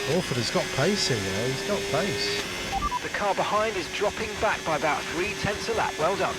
Crawford has got pace here, you know. He's got pace. The car behind is dropping back by about 0.3 a lap. Well done.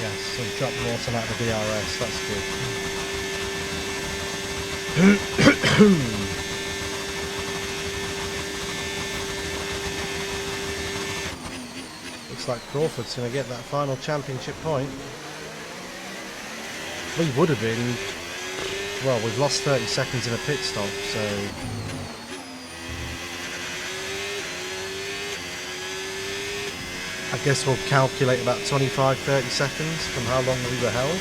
Yes, so drop Morton out of the DRS. That's good. Looks like Crawford's going to get that final championship point. We would have been... Well, we've lost 30 seconds in a pit stop, so... I guess we'll calculate about 25-30 seconds from how long we were held.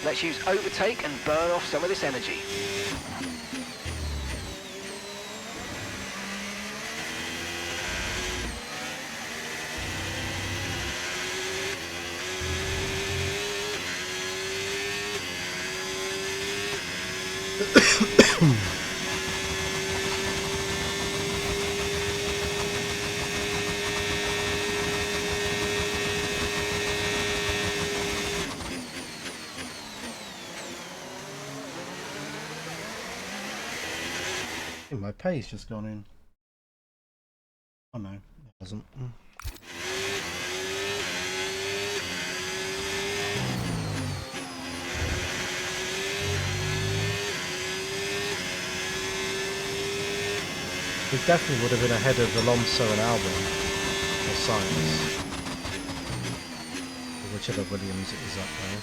Let's use overtake and burn off some of this energy. My pay's just gone in. Oh no, it hasn't. We definitely would have been ahead of Alonso and Albon, or Sainz, or whichever Williams it is up there.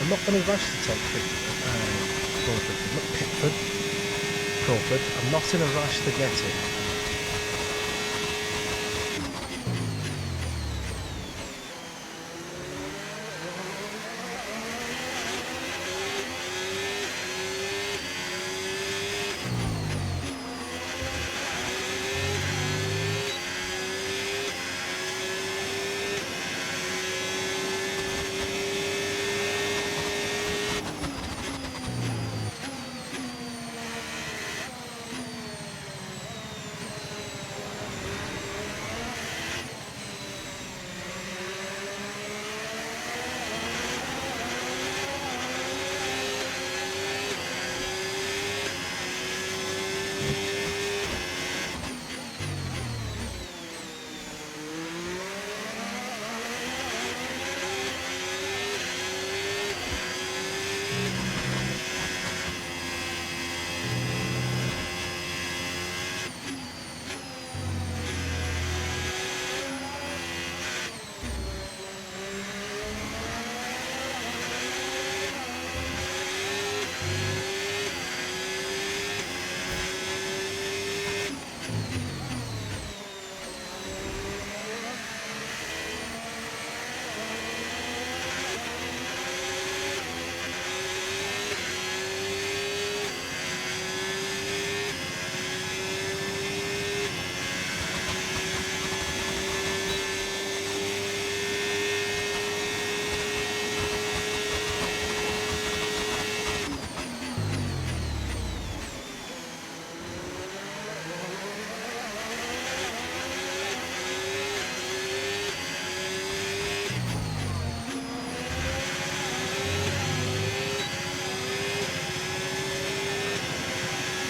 I'm not going to rush to take Crawford. Not Pickford. Crawford. I'm not in a rush to get it.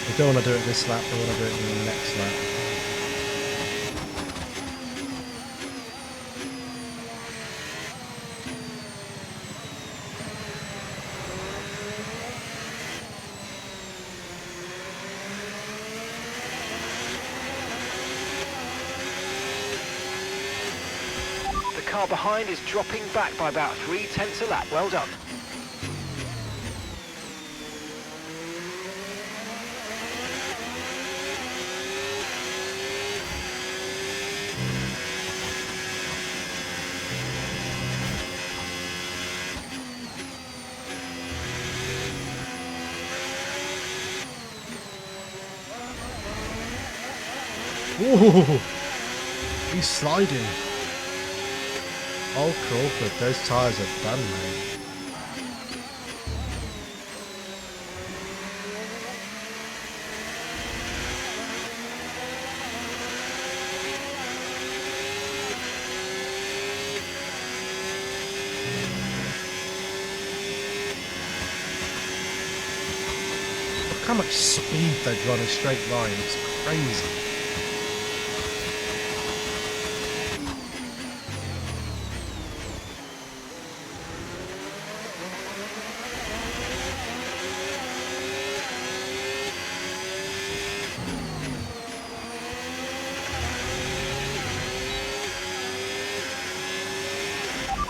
We don't want to do it this lap, we want to do it in the next lap. The car behind is dropping back by about 0.3 a lap. Well done. Ooh, he's sliding. Oh, Crawford, those tyres are done, mate. Look how much speed they've got in a straight line, it's crazy.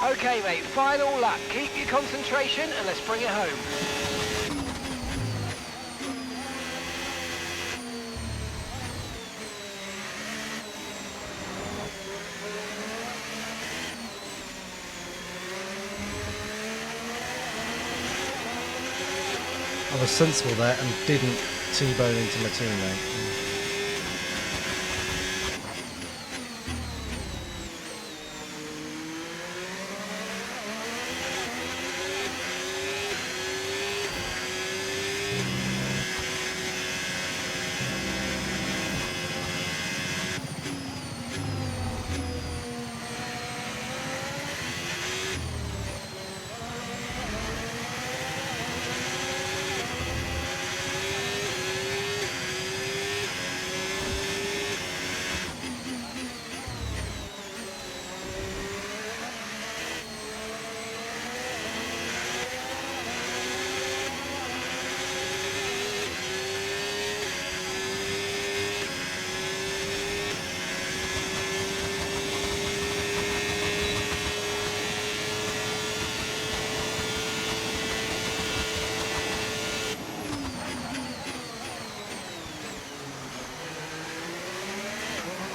Okay, mate, final lap. Keep your concentration and let's bring it home. I was sensible there and didn't T-bone into my teammate.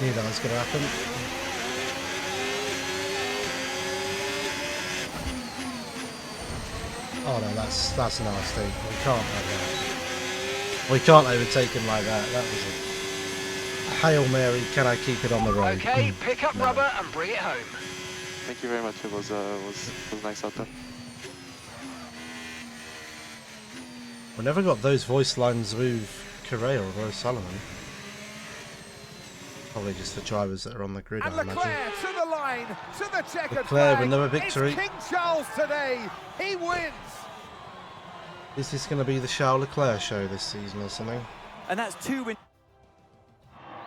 Knew that was going to happen. Oh no, that's nasty. We can't have that. We can't overtake him like that. That was a Hail Mary. Can I keep it on the road? Okay, pick up No. rubber and bring it home. Thank you very much. It was nice out there. We never got those voice lines with Correa or O'Sullivan. Probably just the drivers that are on the grid, And I imagine. Leclerc to the line, to the checkered Leclerc flag. with another victory. It's King Charles today. He wins. Is this going to be the Charles Leclerc show this season or something? And that's 2 wins.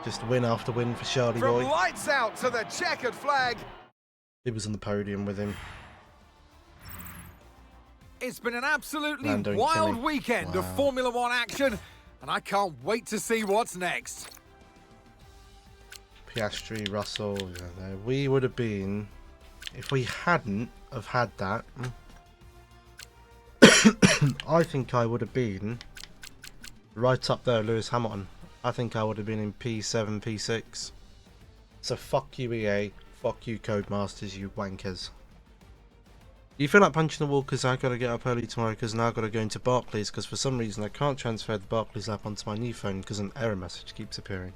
Just win after win for Charlie From boy. lights out to the checkered flag. He was on the podium with him. It's been an absolutely Lando and wild Kimi. weekend of Wow. Formula One action, and I can't wait to see what's next. Piastri, Russell, yeah, we would have been, if we hadn't have had that, I think I would have been right up there, Lewis Hamilton. I think I would have been in P7, P6. So fuck you EA, fuck you Codemasters, you wankers. You feel like punching the wall because I got to get up early tomorrow because now I've got to go into Barclays because for some reason I can't transfer the Barclays app onto my new phone because an error message keeps appearing.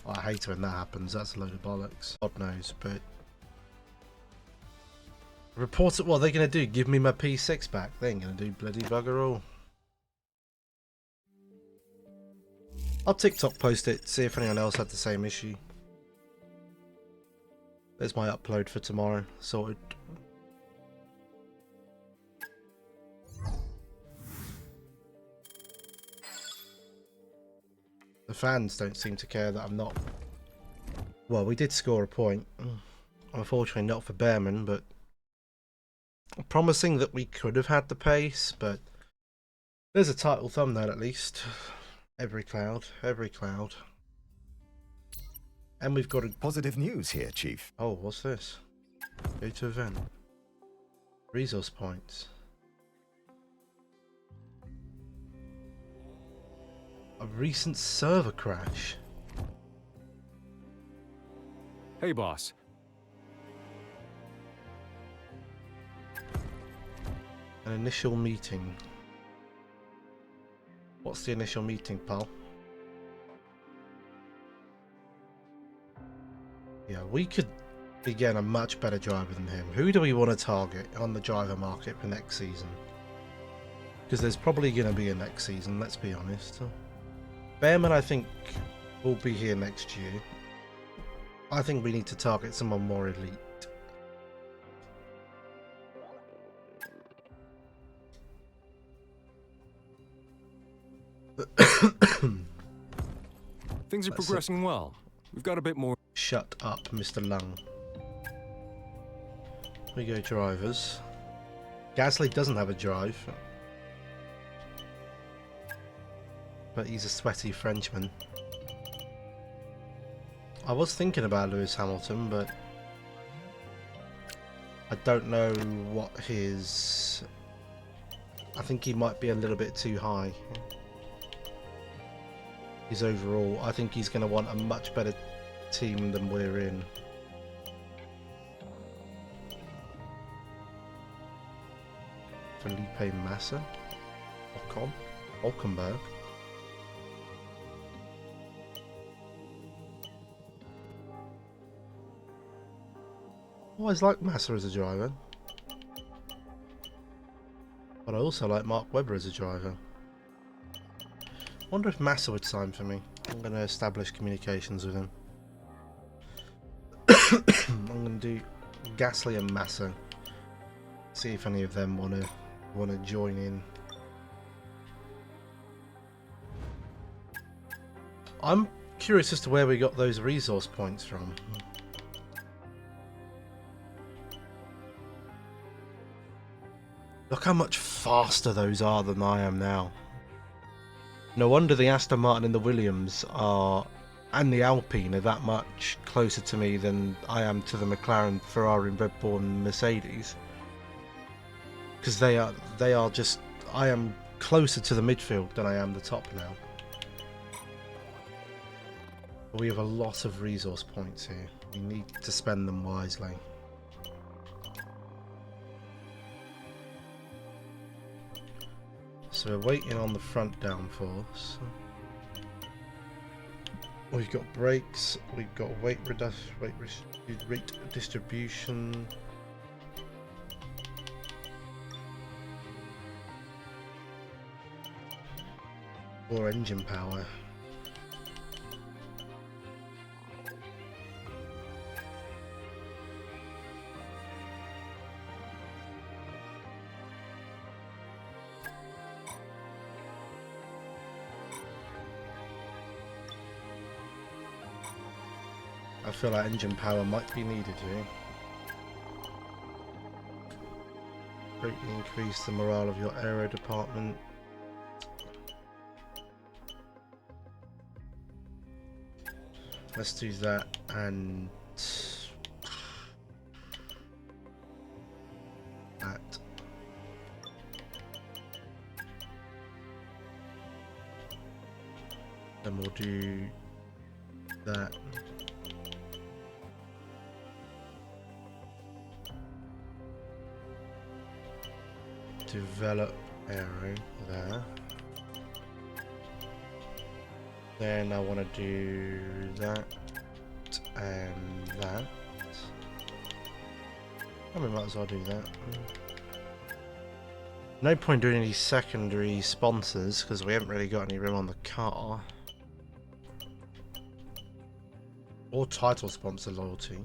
Oh, I hate when that happens, that's a load of bollocks. God knows, but... Report it, what are they going to do? Give me my P6 back? They ain't going to do bloody bugger all. I'll TikTok post it, see if anyone else had the same issue. There's my upload for tomorrow, sorted. The fans don't seem to care that I'm not... Well, we did score a point. Unfortunately not for Behrman, but... Promising that we could have had the pace, but... There's a title thumbnail at least. Every cloud, every cloud. And we've got a... Positive news here, Chief. Oh, what's this? Go to event. Resource points. A recent server crash. Hey, boss. An initial meeting. What's the initial meeting, pal? Yeah, we could be getting a much better driver than him. Who do we want to target on the driver market for next season? Because there's probably going to be a next season, let's be honest. Behrman, I think, will be here next year. I think we need to target someone more elite. Things are progressing well. We've got a bit more. Shut up, Mr. Lung. We go drivers. Gasly doesn't have a drive. But he's a sweaty Frenchman. I was thinking about Lewis Hamilton, but I don't know what his... I think he might be a little bit too high. His overall, I think he's going to want a much better team than we're in. Felipe Massa? Ocon? Hulkenberg? I always liked Massa as a driver. But I also like Mark Webber as a driver. I wonder if Massa would sign for me. I'm going to establish communications with him. I'm going to do Gasly and Massa. See if any of them want to join in. I'm curious as to where we got those resource points from. Look how much faster those are than I am now. No wonder the Aston Martin and the Williams are, and the Alpine are that much closer to me than I am to the McLaren, Ferrari, Red Bull and Mercedes. Because they are just, I am closer to the midfield than I am the top now. We have a lot of resource points here. We need to spend them wisely. So we're waiting on the front downforce. We've got brakes, we've got rate distribution. Or engine power. I feel like engine power might be needed here. Greatly increase the morale of your aero department. Let's do that and that. Then we'll do that. Develop aero there. Then I want to do that and that. I mean, might as well do that. No point doing any secondary sponsors because we haven't really got any room on the car. Or title sponsor loyalty.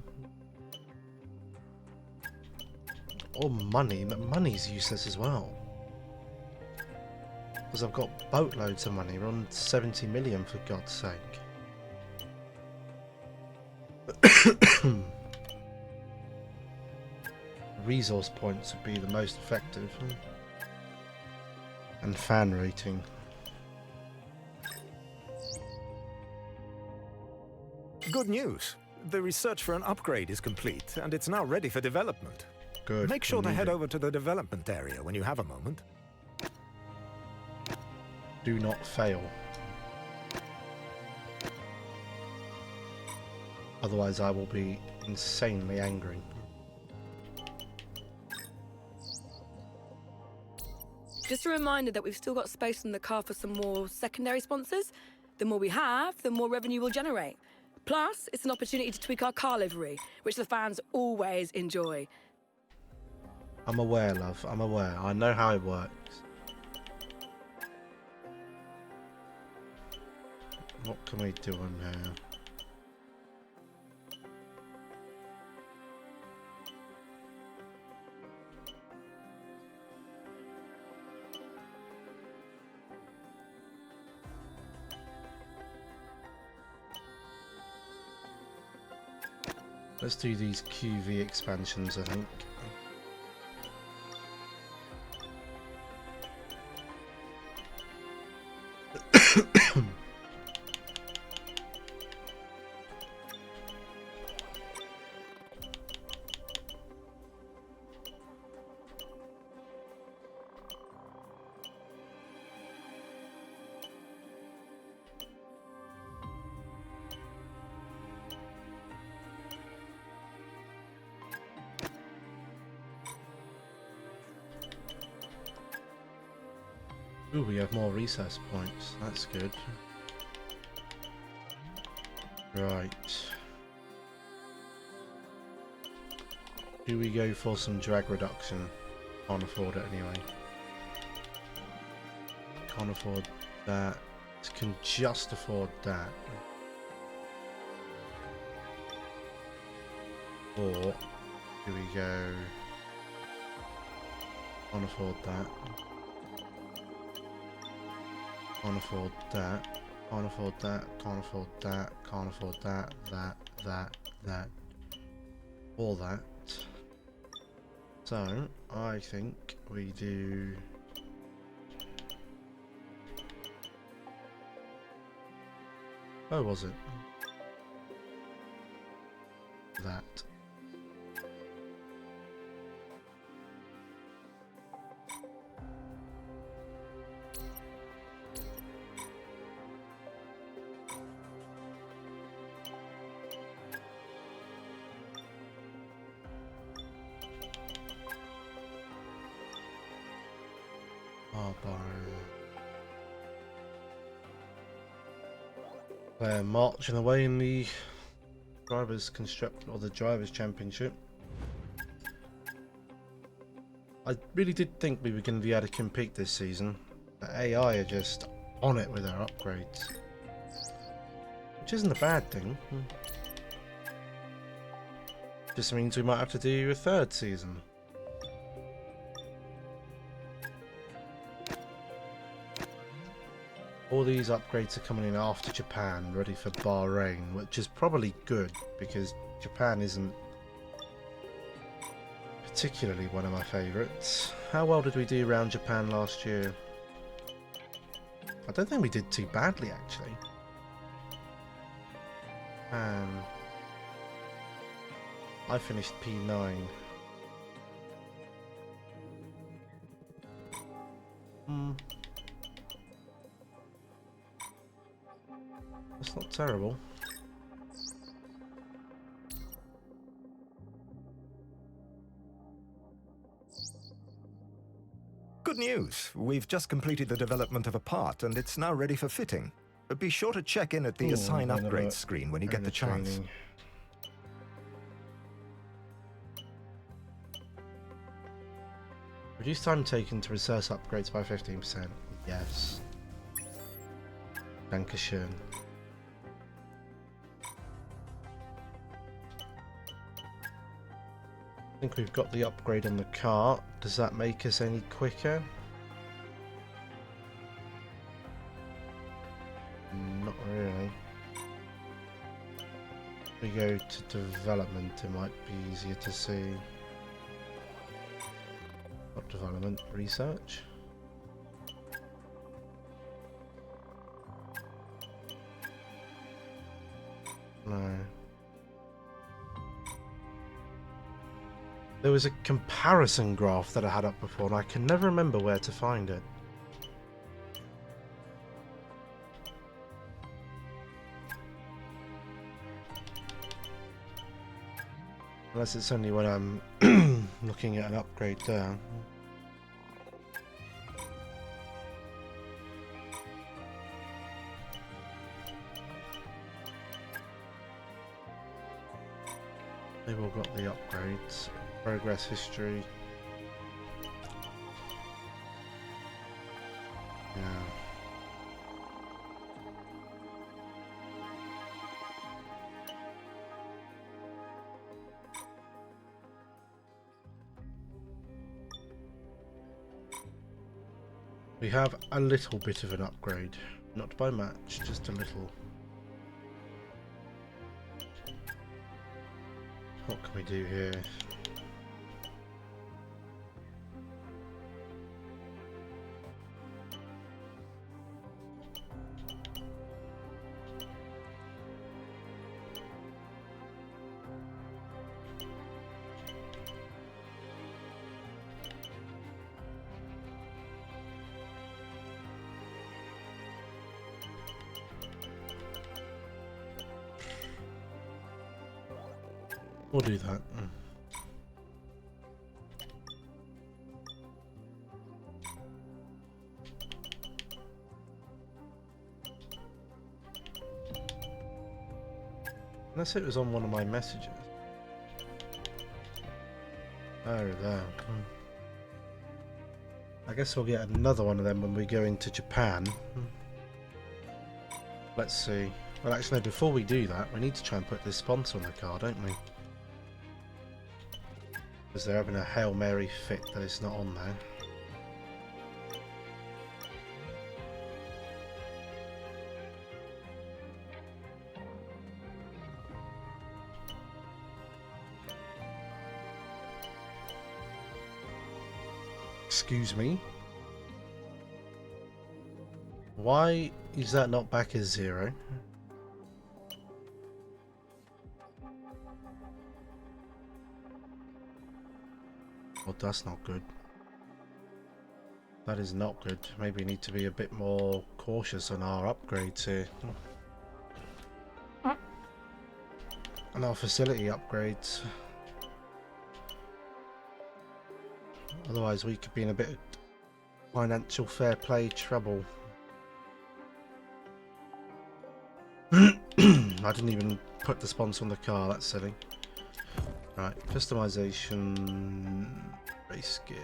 Or money, but money's useless as well. Because I've got boatloads of money, we're on 70 million for God's sake. Resource points would be the most effective. And fan rating. Good news. The research for an upgrade is complete, and it's now ready for development. Good. Make sure to head over to the development area when you have a moment. Do not fail. Otherwise I will be insanely angry. Just a reminder that we've still got space in the car for some more secondary sponsors. The more we have, the more revenue we'll generate. Plus, it's an opportunity to tweak our car livery, which the fans always enjoy. I'm aware, love. I'm aware. I know how it works. What can we do on here? Let's do these QV expansions, I think. Ooh, we have more resource points. That's good. Right. Do we go for some drag reduction? Can't afford it anyway. Can't afford that. Can just afford that. Or do we go? Can't afford that. Can't afford that. Can't afford that. Can't afford that. Can't afford that. That. All that. So I think we do. Where was it? That. They're marching away in the drivers' championship. I really did think we were going to be able to compete this season. The AI are just on it with their upgrades, which isn't a bad thing. Just means we might have to do a third season. All these upgrades are coming in after Japan, ready for Bahrain, which is probably good because Japan isn't particularly one of my favourites. How well did we do around Japan last year? I don't think we did too badly actually. I finished P9. That's not terrible. Good news. We've just completed the development of a part and it's now ready for fitting. Be sure to check in at the Assign Upgrades screen when you get the chance. Reduce time taken to research upgrades by 15%. Yes. Dankeschön. I think we've got the upgrade on the cart. Does that make us any quicker? Not really. If we go to development, it might be easier to see. Not development, research. No. There was a comparison graph that I had up before and I can never remember where to find it. Unless it's only when I'm looking at an upgrade there. They've all got the upgrades. Progress history. Yeah. We have a little bit of an upgrade. Not by much, just a little. What can we do here? We'll do that. Unless it was on one of my messages. Oh, there. I guess we'll get another one of them when we go into Japan. Let's see. Well, actually, no, before we do that, we need to try and put this sponsor on the car, don't we? Because they're having a Hail Mary fit that it's not on there. Excuse me? Why is that not back as 0? Well, that's not good. That is not good. Maybe we need to be a bit more cautious on our upgrades here. And our facility upgrades. Otherwise we could be in a bit Financial fair play trouble. I didn't even put the sponsor on the car, that's silly. Right, customization, race gear,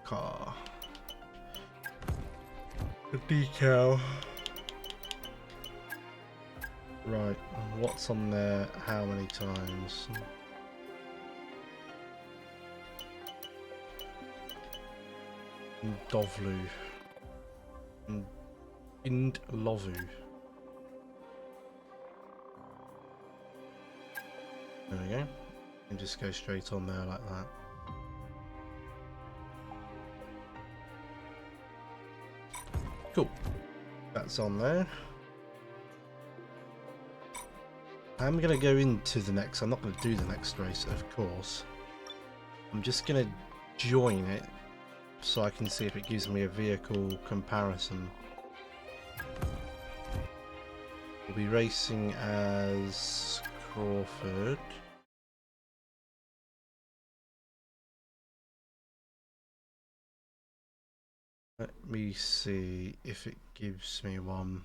car, the decal. Right, what's on there, how many times? Dovlu. Indlovu. There we go. And just go straight on there like that. Cool. That's on there. I'm going to go into the next. I'm not going to do the next race, of course. I'm just going to join it so I can see if it gives me a vehicle comparison. We'll be racing as Crawford. Let me see if it gives me one.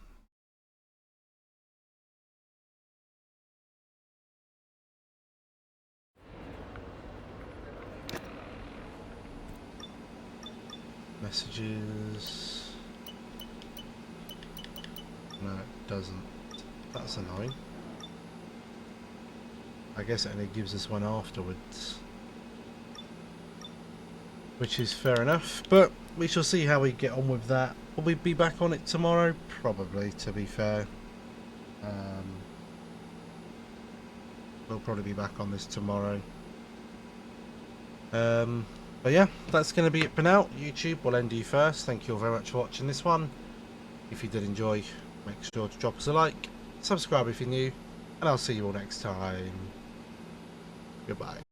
Messages. No, it doesn't. That's annoying. I guess it only gives us one afterwards. Which is fair enough, but we shall see how we get on with that. Will we be back on it tomorrow? Probably, to be fair. We'll probably be back on this tomorrow. But yeah, that's going to be it for now. YouTube will end you first. Thank you all very much for watching this one. If you did enjoy, make sure to drop us a like, subscribe if you're new, and I'll see you all next time. Goodbye.